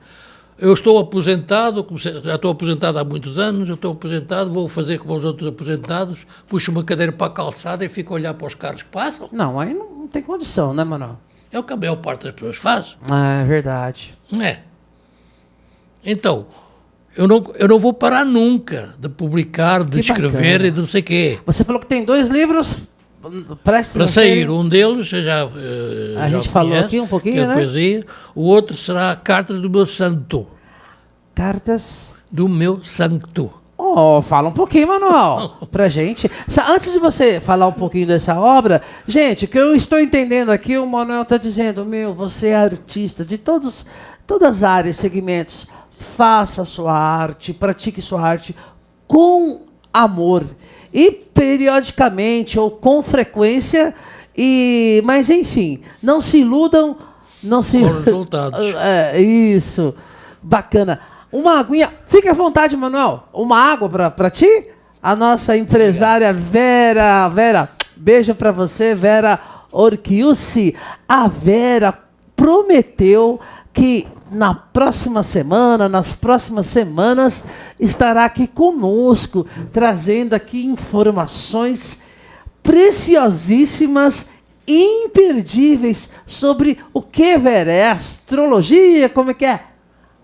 Eu estou aposentado, já estou aposentado há muitos anos, eu estou aposentado, vou fazer como os outros aposentados, puxo uma cadeira para a calçada e fico a olhar para os carros que passam. Não, aí não tem condição, né, Manuel? É o que a maior parte das pessoas faz. É verdade. Não é? Então, eu não vou parar nunca de publicar, de Que escrever bacana. e de não sei o quê. Você falou que tem 2 livros prestes Para a sair, serem- um deles já A gente falou aqui um pouquinho, que é né? poesia. O outro será Cartas do Meu Santo. Cartas. Do Meu Santo. Oh, fala um pouquinho, Manuel, pra gente. Antes de você falar um pouquinho dessa obra, gente, o que eu estou entendendo aqui, o Manuel está dizendo, você é artista de todas as áreas, segmentos. Faça sua arte, pratique sua arte com amor. E periodicamente ou com frequência, mas enfim, não se iludam, não se... Com resultados. É, isso, bacana. Uma aguinha, fique à vontade, Manuel. Uma água para ti? A nossa empresária Vera, beijo para você, Vera Orchiusi. A Vera prometeu que nas próximas semanas, estará aqui conosco, trazendo aqui informações preciosíssimas, imperdíveis, sobre o que, Vera? É astrologia? Como é que é?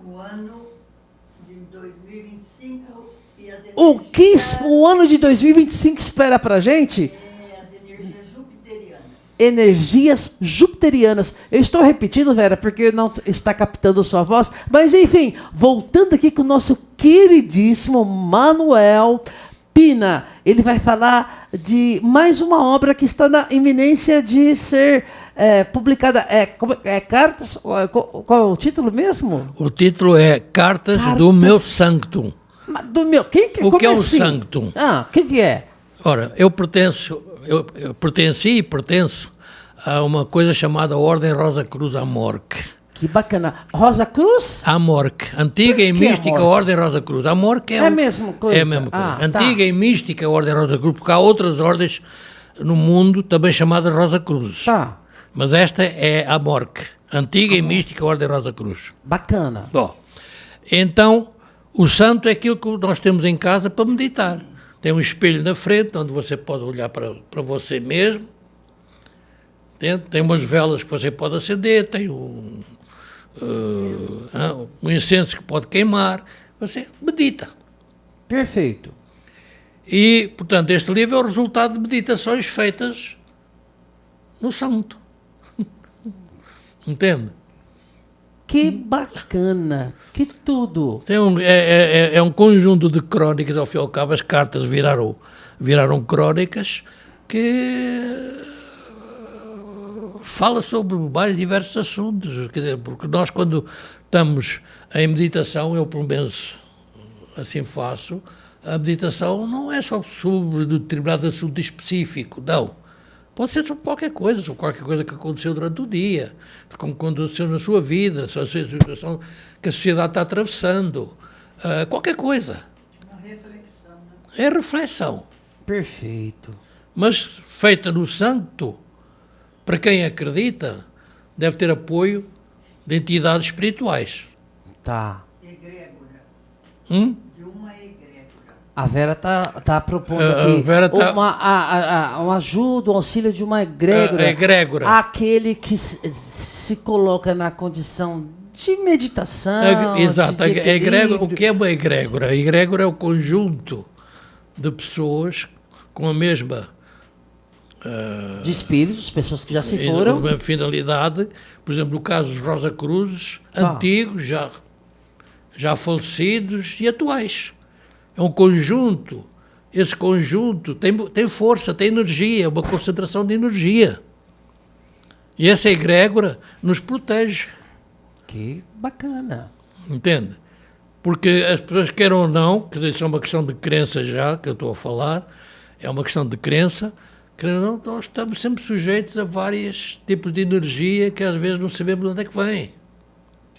O ano de 2025 e as O que energias, o ano de 2025 espera pra gente? as energias jupiterianas. Energias jupiterianas. Eu estou repetindo, Vera, porque não está captando sua voz. Mas, enfim, voltando aqui com o nosso queridíssimo Manuel Pina. Ele vai falar de mais uma obra que está na iminência de ser publicada. Cartas? Qual é o título mesmo? O título é Cartas do Meu Sanctum. Do meu. O Como que é um assim? sanctum? O que é? Ora, eu pertenci e pertenço a uma coisa chamada Ordem Rosa Cruz Amorque. Que bacana. Rosa Cruz? Amorque, antiga e Por que mística Amorque? Ordem Rosa Cruz. Amorque É a mesma coisa? É a mesma coisa. Ah, tá. Antiga e mística Ordem Rosa Cruz, porque há outras ordens no mundo também chamadas Rosa Cruz. Tá. Mas esta é a Amorque, antiga e mística Ordem Rosa Cruz. Bacana. Bom, então, o santo é aquilo que nós temos em casa para meditar. Tem um espelho na frente, onde você pode olhar para você mesmo. Tem umas velas que você pode acender, tem um incenso que pode queimar. Você medita. Perfeito. E, portanto, este livro é o resultado de meditações feitas no santo. Entende? Que bacana. Que tudo. É um conjunto de crónicas, ao fim e ao cabo, as cartas viraram crónicas que fala sobre mais diversos assuntos. Quer dizer, porque nós, quando estamos em meditação, eu pelo menos assim faço, a meditação não é só sobre determinado assunto específico, não. Pode ser sobre qualquer coisa que aconteceu durante o dia, como aconteceu na sua vida, a situação que a sociedade está atravessando, qualquer coisa. Uma reflexão, né? É reflexão, Perfeito. mas feita no santo, para quem acredita, deve ter apoio de entidades espirituais. Tá. Egrégora. Hum? De uma egrégora. A Vera tá propondo A aqui Vera tá- uma ajuda, um auxílio de uma egrégora. Egrégora. Aquele que se coloca na condição de meditação. Exato. de A egrégora, o equilíbrio. que é uma egrégora? A egrégora é o conjunto de pessoas com a mesma De espíritos, pessoas que já se foram. uma finalidade. Por exemplo, no caso dos Rosa Cruzes, Tá. antigos, já falecidos e atuais. É um conjunto. Esse conjunto tem força, tem energia, é uma concentração de energia. E essa egrégora nos protege. Que bacana. Entende? Porque as pessoas queiram ou não, quer dizer, isso é uma questão de crença já, que eu estou a falar, é uma questão de crença, Querendo ou não, nós estamos sempre sujeitos a vários tipos de energia que às vezes não sabemos de onde é que vem.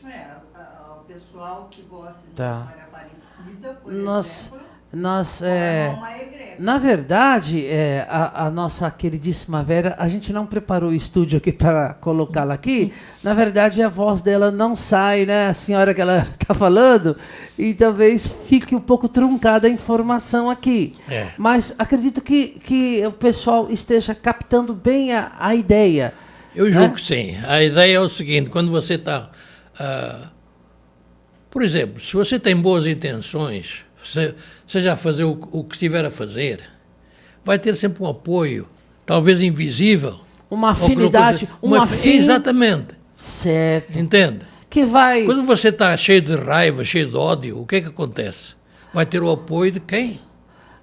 O pessoal que gosta de Tá. história parecida, por Nós, exemplo, nós, forma uma egrégora. na verdade, a nossa queridíssima Vera, a gente não preparou o estúdio aqui para colocá-la aqui. Na verdade, a voz dela não sai, né? A senhora que ela está falando, e talvez fique um pouco truncada a informação aqui. É. Mas acredito que o pessoal esteja captando bem a ideia. Eu julgo que sim. A ideia é o seguinte, quando você está... por exemplo, se você tem boas intenções, seja a fazer o que estiver a fazer, vai ter sempre um apoio, talvez invisível. Uma afinidade, Exatamente. Certo. Entende? Que vai... Quando você está cheio de raiva, cheio de ódio, o que é que acontece? Vai ter o apoio de quem?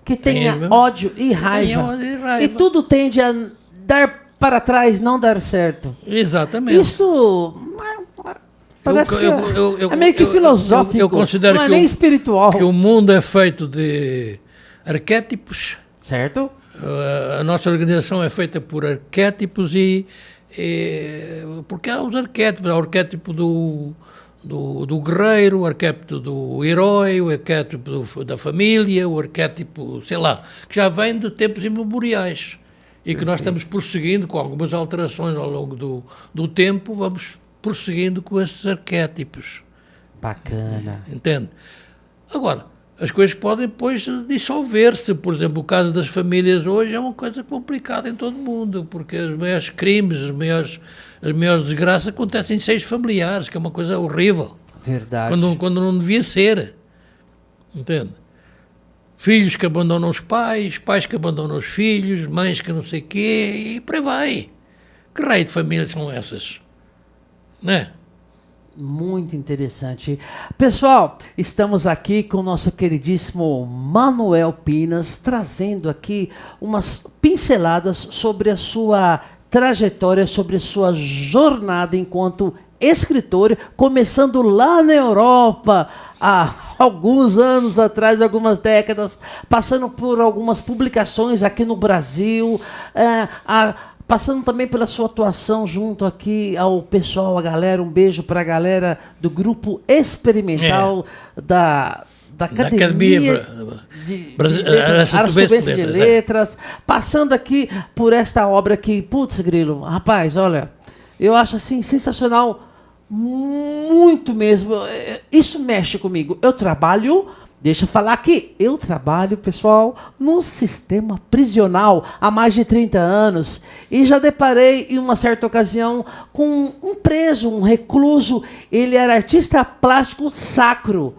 Que tenha Tem, ódio e raiva. Tem ódio e raiva. E tudo tende a dar para trás, não dar certo. Exatamente. Isso parece que é meio que filosófico, eu considero não é que nem espiritual. Que o mundo é feito de arquétipos. Certo? A nossa organização é feita por arquétipos porque há os arquétipos, há o arquétipo do guerreiro, o arquétipo do herói, o arquétipo da família, o arquétipo, sei lá, que já vem de tempos imemoriais e que nós estamos prosseguindo com algumas alterações ao longo do tempo, vamos prosseguindo com esses arquétipos. Bacana. Entende? Agora, as coisas podem depois dissolver-se. Por exemplo, o caso das famílias hoje é uma coisa complicada em todo o mundo, porque os maiores crimes, as maiores desgraças acontecem em seios familiares, que é uma coisa horrível. Verdade. Quando não devia ser. Entende? Filhos que abandonam os pais, pais que abandonam os filhos, mães que não sei o quê, e por aí vai. Que raio de famílias são essas? Né? Muito interessante. Pessoal, estamos aqui com o nosso queridíssimo Manuel Pinas, trazendo aqui umas pinceladas sobre a sua trajetória, sobre a sua jornada enquanto escritor, começando lá na Europa, há alguns anos atrás, algumas décadas, passando por algumas publicações aqui no Brasil, passando também pela sua atuação junto aqui ao pessoal, a galera, um beijo para a galera do grupo experimental da Academia Arascobense de Letras, passando aqui por esta obra que, putz, grilo, rapaz, olha, eu acho assim sensacional, muito mesmo, isso mexe comigo. Eu trabalho... Deixa eu falar aqui, eu trabalho, pessoal, num sistema prisional há mais de 30 anos e já deparei em uma certa ocasião com um preso, um recluso, ele era artista plástico sacro,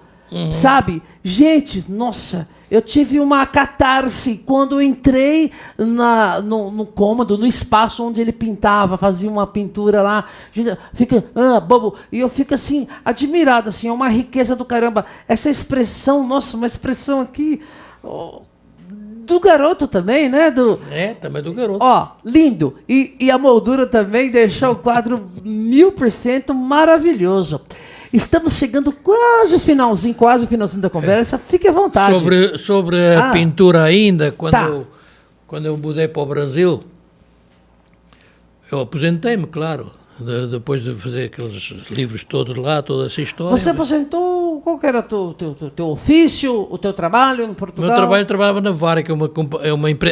sabe? Gente, nossa, eu tive uma catarse quando entrei no cômodo, no espaço onde ele pintava, fazia uma pintura lá, fica, bobo, e eu fico assim, admirado, assim, é uma riqueza do caramba, essa expressão, nossa, uma expressão aqui, do garoto também, né? Também do garoto. Ó, lindo, e a moldura também deixou o quadro 1000% maravilhoso. Estamos chegando quase finalzinho da conversa. Fique à vontade. Sobre a pintura ainda, quando eu mudei para o Brasil, eu aposentei-me, claro, depois de fazer aqueles livros todos lá, toda essa história. Você aposentou? Qual que era o teu ofício, o teu trabalho em Portugal? Meu trabalho, eu trabalhava na Varig,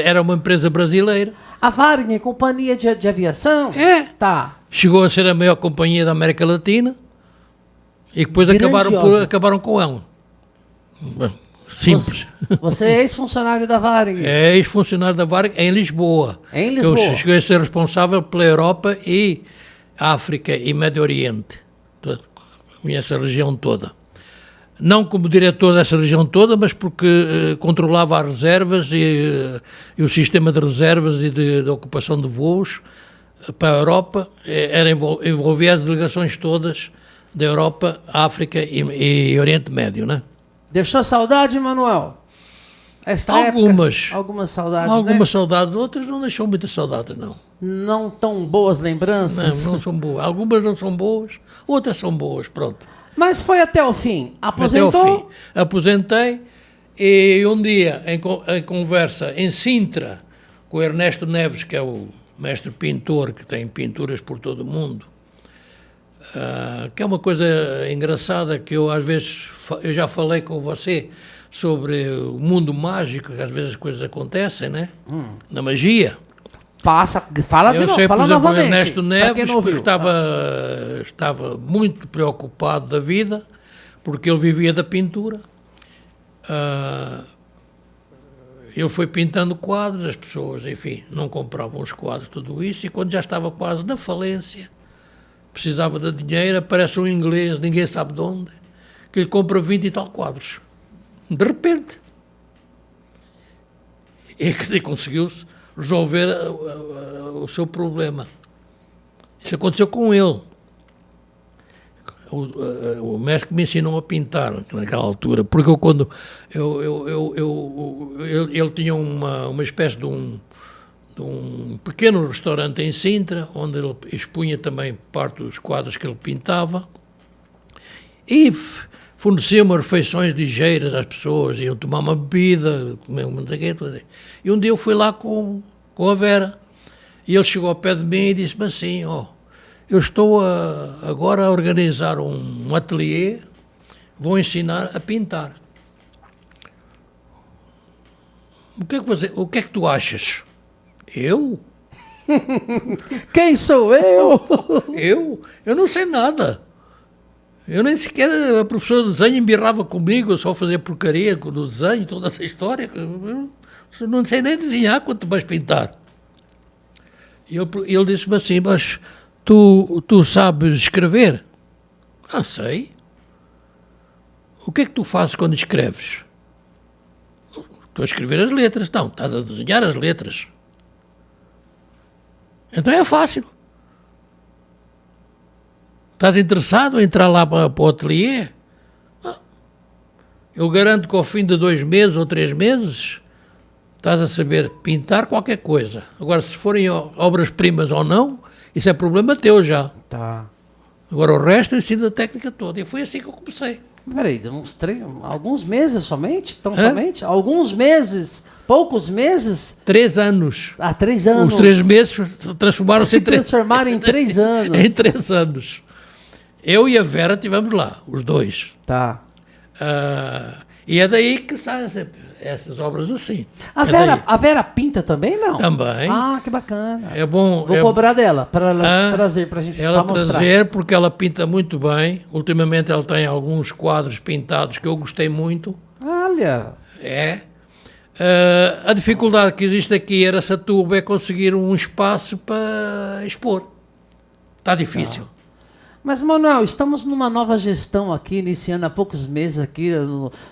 era uma empresa brasileira. A Varig, companhia de aviação? É. Tá. Chegou a ser a maior companhia da América Latina. E depois acabaram com ela. Simples. Você é ex-funcionário da Varig? É ex-funcionário da Varig em Lisboa. Em Lisboa. Eu cheguei a ser responsável pela Europa e África e Médio Oriente. Conheço a região toda. Não como diretor dessa região toda, mas porque controlava as reservas e o sistema de reservas e de ocupação de voos para a Europa. Envolvia as delegações todas da Europa, África e Oriente Médio, né? Deixou saudade, Manuel? Algumas saudades, Algumas saudades, outras não deixou muita saudade, não. Não tão boas lembranças? Não são boas. Algumas não são boas, outras são boas, pronto. Mas foi até o fim. Aposentou? Até o fim. Aposentei e um dia, em conversa em Sintra, com o Ernesto Neves, que é o mestre pintor, que tem pinturas por todo o mundo, que é uma coisa engraçada, que eu às vezes, eu já falei com você sobre o mundo mágico, que às vezes as coisas acontecem, né? Na magia. Fala de Eu novo, sei, por fala exemplo, o novamente. Ernesto Neves, porque ouviu. estava muito preocupado da vida, porque ele vivia da pintura. Ele foi pintando quadros, as pessoas, enfim, não compravam os quadros, tudo isso, e quando já estava quase na falência, precisava de dinheiro, aparece um inglês, ninguém sabe de onde, que lhe compra 20 e tal quadros. De repente. E que conseguiu-se resolver o seu problema. Isso aconteceu com ele. O mestre que me ensinou a pintar naquela altura, porque ele tinha uma espécie de um pequeno restaurante em Sintra, onde ele expunha também parte dos quadros que ele pintava, e fornecia umas refeições ligeiras às pessoas, iam tomar uma bebida, comer um manteiguete. E um dia eu fui lá com a Vera, e ele chegou ao pé de mim e disse-me assim: eu estou agora a organizar um ateliê, vou ensinar a pintar. O que é que tu achas? Eu? Quem sou eu? Eu não sei nada. Eu nem sequer, a professora de desenho embirrava comigo, eu só fazia porcaria do desenho, toda essa história. Eu não sei nem desenhar, quanto mais pintar. E ele disse-me assim: mas tu sabes escrever? Sei. O que é que tu fazes quando escreves? Estou a escrever as letras. Não, estás a desenhar as letras. Então é fácil. Estás interessado em entrar lá para o ateliê? Eu garanto que ao fim de 2 meses ou 3 meses estás a saber pintar qualquer coisa. Agora, se forem obras-primas ou não, isso é problema teu já. Tá. Agora o resto eu ensino a técnica toda. E foi assim que eu comecei. Peraí, alguns meses somente? Então, somente? Alguns meses? Poucos meses? 3 anos. 3 anos. Os 3 meses transformaram-se em 3 transformaram em 3 anos. Em 3 anos. Eu e a Vera estivemos lá, os dois. Tá. E é daí que saem essas obras assim. A Vera pinta também, não? Também. Que bacana. É bom. Vou cobrar dela, para ela trazer para a gente ela mostrar. trazer, porque ela pinta muito bem. Ultimamente ela tem alguns quadros pintados que eu gostei muito. Olha. A dificuldade que existe aqui em Araçatuba é conseguir um espaço para expor. Está difícil. Mas, Manuel, estamos numa nova gestão aqui, iniciando há poucos meses aqui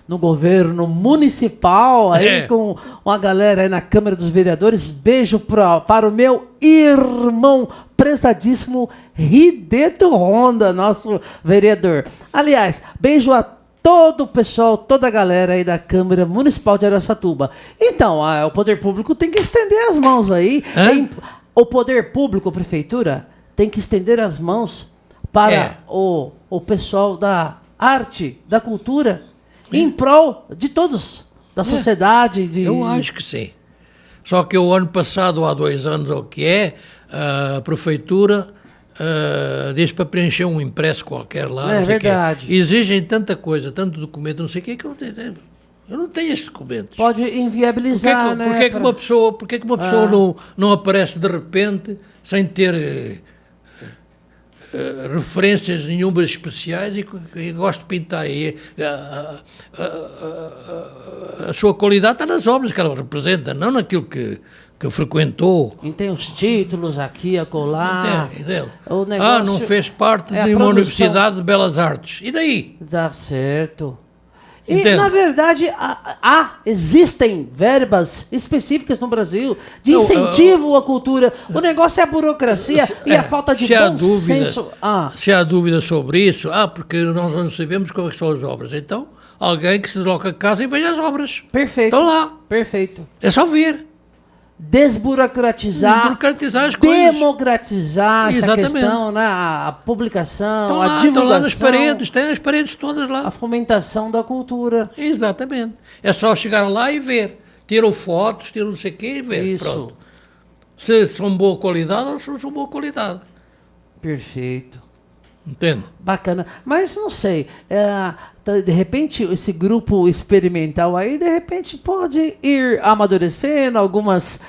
no governo municipal, aí com uma galera aí na Câmara dos Vereadores. Beijo para o meu irmão prezadíssimo Rideto Honda, nosso vereador. Aliás, beijo a todo o pessoal, toda a galera aí da Câmara Municipal de Araçatuba. Então, o poder público tem que estender as mãos aí. O poder público, a prefeitura, tem que estender as mãos para o pessoal da arte, da cultura, em prol de todos, da sociedade. Eu acho que sim. Só que o ano passado, há 2 anos, ou o que a prefeitura diz para preencher um impresso qualquer lá. É verdade. Exigem tanta coisa, tanto documento, não sei o que eu não tenho. Eu não tenho esses documentos. Pode inviabilizar, né? Por que uma pessoa não aparece de repente, sem ter referências nenhumas especiais e gosto de pintar? E a sua qualidade está nas obras que ela representa, não naquilo que frequentou. E tem os títulos aqui, acolá. O negócio não fez parte de uma universidade de belas artes. E daí? Dá certo. E, na verdade, existem verbas específicas no Brasil de incentivo à cultura. O negócio é a burocracia e a falta de bom senso. Se há dúvida sobre isso, porque nós não sabemos como são as obras. Então, alguém que se desloca a casa e veja as obras. Perfeito. Estão lá. Perfeito. É só ver. Desburocratizar as coisas. Democratizar essa questão, né? A publicação, a divulgação. Estão lá nas paredes, tem as paredes todas lá. A fomentação da cultura. Exatamente. É só chegar lá e ver. Tiram fotos, tiram não sei o quê e ver. Isso. Pronto. se são boa qualidade ou se não são boa qualidade. Perfeito. Entende? Bacana. Mas não sei, de repente esse grupo experimental aí, de repente pode ir amadurecendo algumas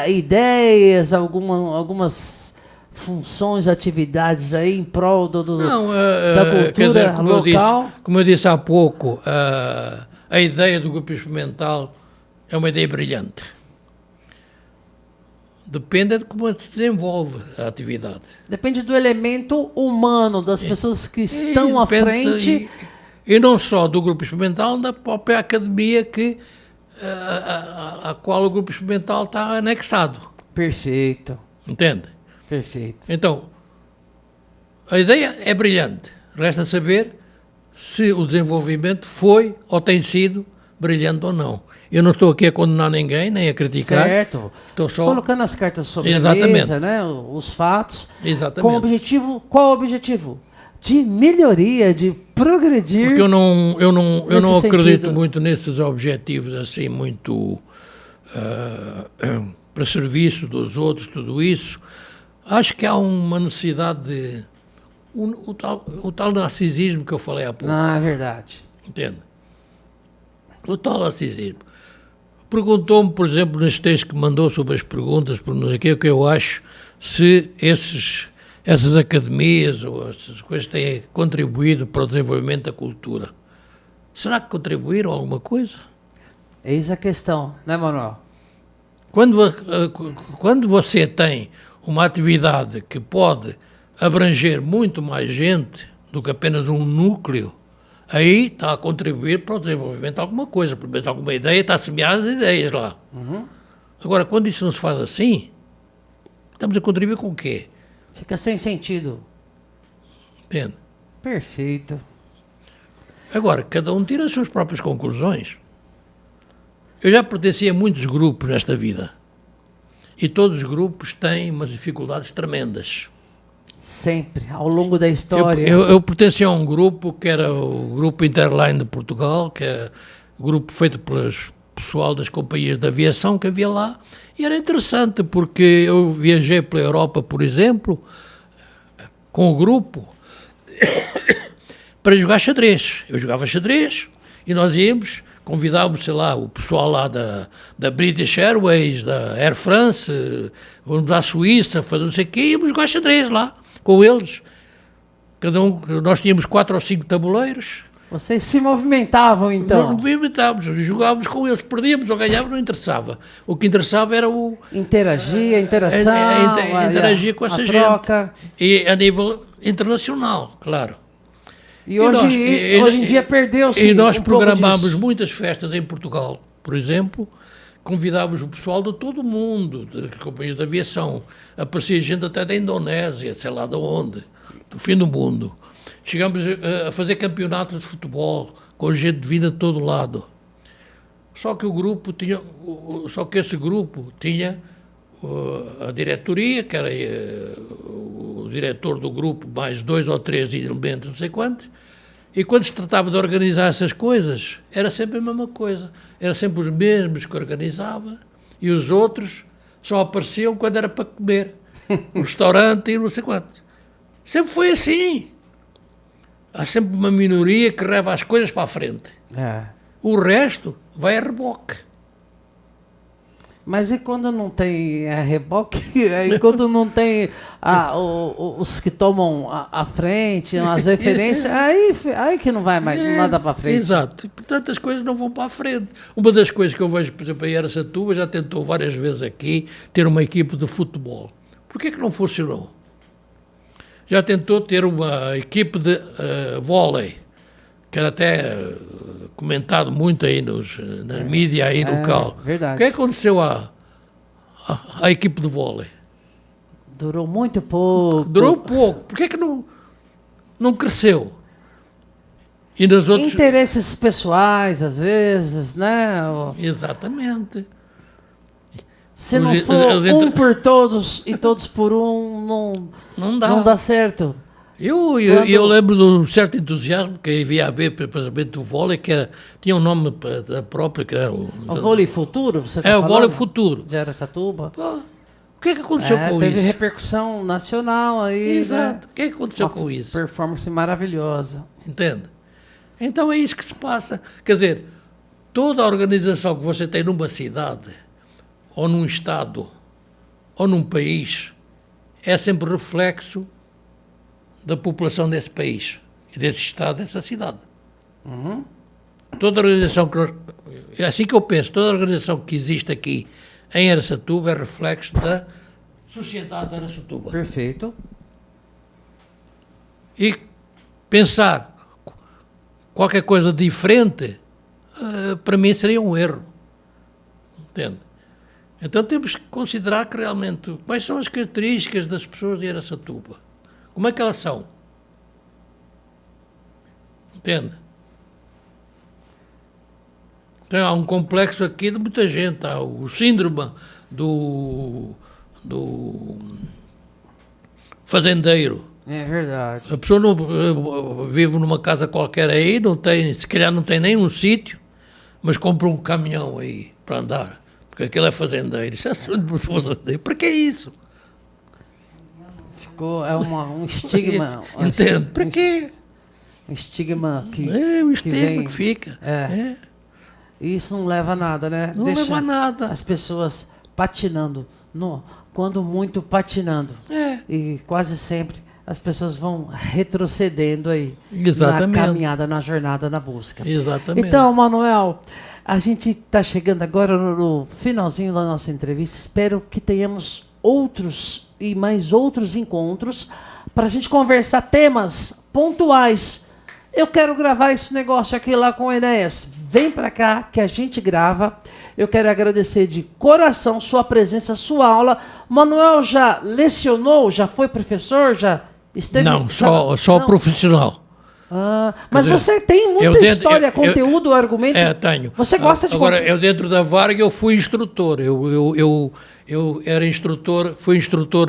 ideias, algumas funções, atividades aí em prol da cultura quer dizer, local. Como eu disse há pouco, a ideia do grupo experimental é uma ideia brilhante. Depende de como se desenvolve a atividade. Depende do elemento humano, das pessoas que estão à frente. E não só do grupo experimental, da própria academia a qual o grupo experimental está anexado. Perfeito. Entende? Perfeito. Então, a ideia é brilhante. Resta saber se o desenvolvimento foi ou tem sido brilhante ou não. Eu não estou aqui a condenar ninguém, nem a criticar. Certo. Estou só colocando as cartas sobre Exatamente. a mesa, né? Os fatos. Exatamente. Com o objetivo, qual o objetivo? De melhoria, de progredir. Porque eu não acredito sentido. muito nesses objetivos assim, muito para serviço dos outros, tudo isso. Acho que há uma necessidade de... O tal narcisismo que eu falei há pouco. Não, é verdade. Entende? O tal narcisismo. Perguntou-me, por exemplo, neste texto que mandou sobre as perguntas, por não sei o que eu acho, se essas academias ou essas coisas têm contribuído para o desenvolvimento da cultura. Será que contribuíram alguma coisa? Eis a questão, né, Manuel? Quando você tem uma atividade que pode abranger muito mais gente do que apenas um núcleo, aí está a contribuir para o desenvolvimento de alguma coisa, pelo menos alguma ideia, está a semear as ideias lá. Uhum. Agora, quando isso não se faz assim, estamos a contribuir com o quê? Fica sem sentido. Entende? Perfeito. Agora, cada um tira as suas próprias conclusões. Eu já pertenci a muitos grupos nesta vida. E todos os grupos têm umas dificuldades tremendas. Sempre, ao longo da história. Eu pertenci a um grupo que era o Grupo Interline de Portugal, que é um grupo feito pelo pessoal das companhias de aviação que havia lá, e era interessante porque eu viajei pela Europa, por exemplo, com o grupo, para jogar xadrez. Eu jogava xadrez e nós íamos, convidávamos, sei lá, o pessoal lá da British Airways, da Air France, vamos à Suíça, fazer não sei o quê, íamos jogar xadrez lá com eles. Nós tínhamos 4 ou 5 tabuleiros. Vocês se movimentavam, então? Nós movimentávamos, jogávamos com eles, perdíamos ou ganhávamos, não interessava. O que interessava era o... Interagia, interação, interagir com essa a gente. troca. E a nível internacional, claro. E hoje em dia perdeu-se. E nós um programámos muitas festas em Portugal, por exemplo, convidávamos o pessoal de todo o mundo, de companhias de aviação. Aparecia gente até da Indonésia, sei lá de onde, do fim do mundo. Chegámos a fazer campeonatos de futebol, com gente de vida de todo lado. Só que esse grupo tinha a diretoria, que era o diretor do grupo, mais 2 ou 3 elementos, não sei quantos, e quando se tratava de organizar essas coisas, era sempre a mesma coisa. Era sempre os mesmos que organizava, e os outros só apareciam quando era para comer. No restaurante e não sei quantos. Sempre foi assim. Há sempre uma minoria que leva as coisas para a frente. É. O resto vai a reboque. Mas e quando não tem reboque? E quando não tem os que tomam a frente, as referências, aí que não vai mais nada para frente. Exato. E, portanto, as coisas não vão para a frente. Uma das coisas que eu vejo, por exemplo, a Araçatuba já tentou várias vezes aqui ter uma equipe de futebol. Por que não funcionou? Já tentou ter uma equipe de vôlei, que era até comentado muito aí na mídia aí local. Verdade. O que aconteceu à equipe de vôlei? Durou muito pouco. Durou pouco. Por que não cresceu? E nas outras... Interesses pessoais, às vezes, né? Exatamente. Se não for um por todos e todos por um, não dá certo. Eu lembro de um certo entusiasmo que havia a ver, principalmente do vôlei, tinha um nome próprio, que era o vôlei futuro, você está falando? É, o vôlei falando? futuro. De Araçatuba. que é que aconteceu com teve isso? repercussão nacional aí. Exato. Né? O que é que aconteceu com isso? Performance maravilhosa. Entende? Então é isso que se passa. Quer dizer, toda a organização que você tem numa cidade, ou num estado, ou num país, é sempre reflexo da população desse país, e desse estado, dessa cidade. Uhum. Toda a organização que nós, é assim que eu penso, toda a organização que existe aqui em Araçatuba é reflexo da sociedade de Araçatuba. Perfeito. E pensar qualquer coisa diferente, para mim seria um erro. Entende? Então temos que considerar que realmente quais são as características das pessoas de Araçatuba. Como é que elas são? Entende? Então, há um complexo aqui de muita gente. Há o síndrome do fazendeiro. É verdade. A pessoa não vive numa casa qualquer aí, não tem, se calhar não tem nem um sítio, mas compra um caminhão aí para andar, porque aquilo é fazendeiro. Isso é fazendeiro. Para que é isso? Ficou, um estigma. Entende? Para quê? Um estigma que. É um estigma vem, que fica. É. E isso não leva a nada, né? Não leva a nada. As pessoas patinando, quando muito patinando. É. E quase sempre as pessoas vão retrocedendo aí. Exatamente. Na caminhada, na jornada, na busca. Exatamente. Então, Manuel, a gente está chegando agora no finalzinho da nossa entrevista. Espero que tenhamos outros e mais outros encontros para a gente conversar temas pontuais. Eu quero gravar esse negócio aqui lá com o Enéas. Vem para cá que a gente grava. Eu quero agradecer de coração sua presença, sua aula. Manuel já lecionou? Já foi professor? Já esteve? Não, só Não. Profissional. Mas dizer, você tem muita história, conteúdo, argumento. Tenho. Você gosta de Agora, conteúdo? eu dentro da Varg eu fui instrutor. Eu era instrutor, fui instrutor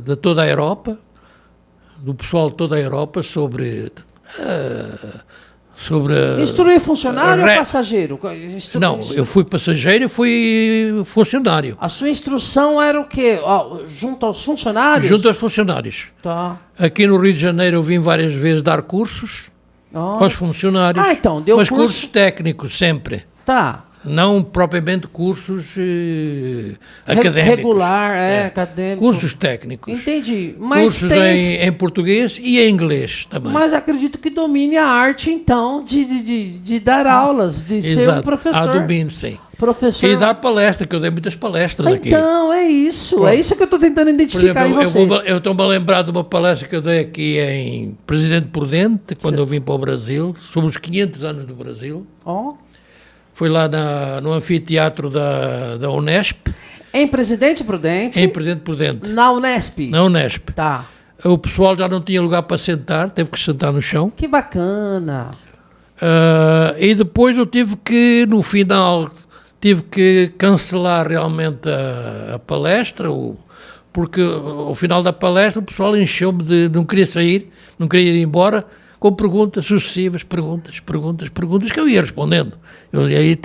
de toda a Europa, do pessoal de toda a Europa sobre Instruir funcionário ou passageiro? Não, eu fui passageiro e fui funcionário. A sua instrução era o quê? Junto aos funcionários? Junto aos funcionários. Tá. Aqui no Rio de Janeiro eu vim várias vezes dar cursos aos funcionários. Então, deu mas curso... cursos técnicos sempre. Tá. Não propriamente cursos académicos. Regular, acadêmico. Cursos técnicos. Entendi. Mas cursos em português e em inglês também. Mas acredito que domine a arte, então, de dar aulas, de ser um professor. Domínio, sim. Professor. E dar palestra, que eu dei muitas palestras aqui. Então, é isso. Pô. É isso que eu estou tentando identificar por exemplo, em você. Eu estou-me a lembrar de uma palestra que eu dei aqui em Presidente Prudente, quando eu vim para o Brasil, sobre os 500 anos do Brasil. Foi lá no anfiteatro da Unesp. Em Presidente Prudente? Em Presidente Prudente. Na Unesp? Na Unesp. Tá. O pessoal já não tinha lugar para sentar, teve que sentar no chão. Que bacana. E depois eu tive que, no final, cancelar realmente a palestra, porque ao final da palestra o pessoal encheu-me de... não queria sair, não queria ir embora, com perguntas sucessivas, perguntas, que eu ia respondendo. E aí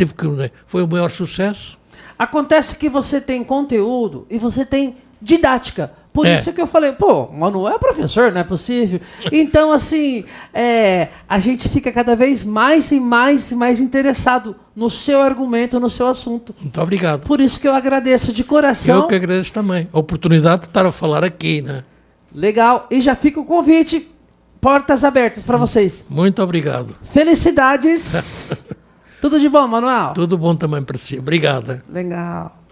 foi o maior sucesso. Acontece que você tem conteúdo e você tem didática. Por isso que eu falei, Manuel é professor, não é possível. Então, assim, a gente fica cada vez mais e mais interessado no seu argumento, no seu assunto. Muito obrigado. Por isso que eu agradeço de coração. Eu que agradeço também. A oportunidade de estar a falar aqui, né? Legal. E já fica o convite. Portas abertas para vocês. Muito obrigado. Felicidades. Tudo de bom, Manuel? Tudo bom também para si. Obrigado. Legal.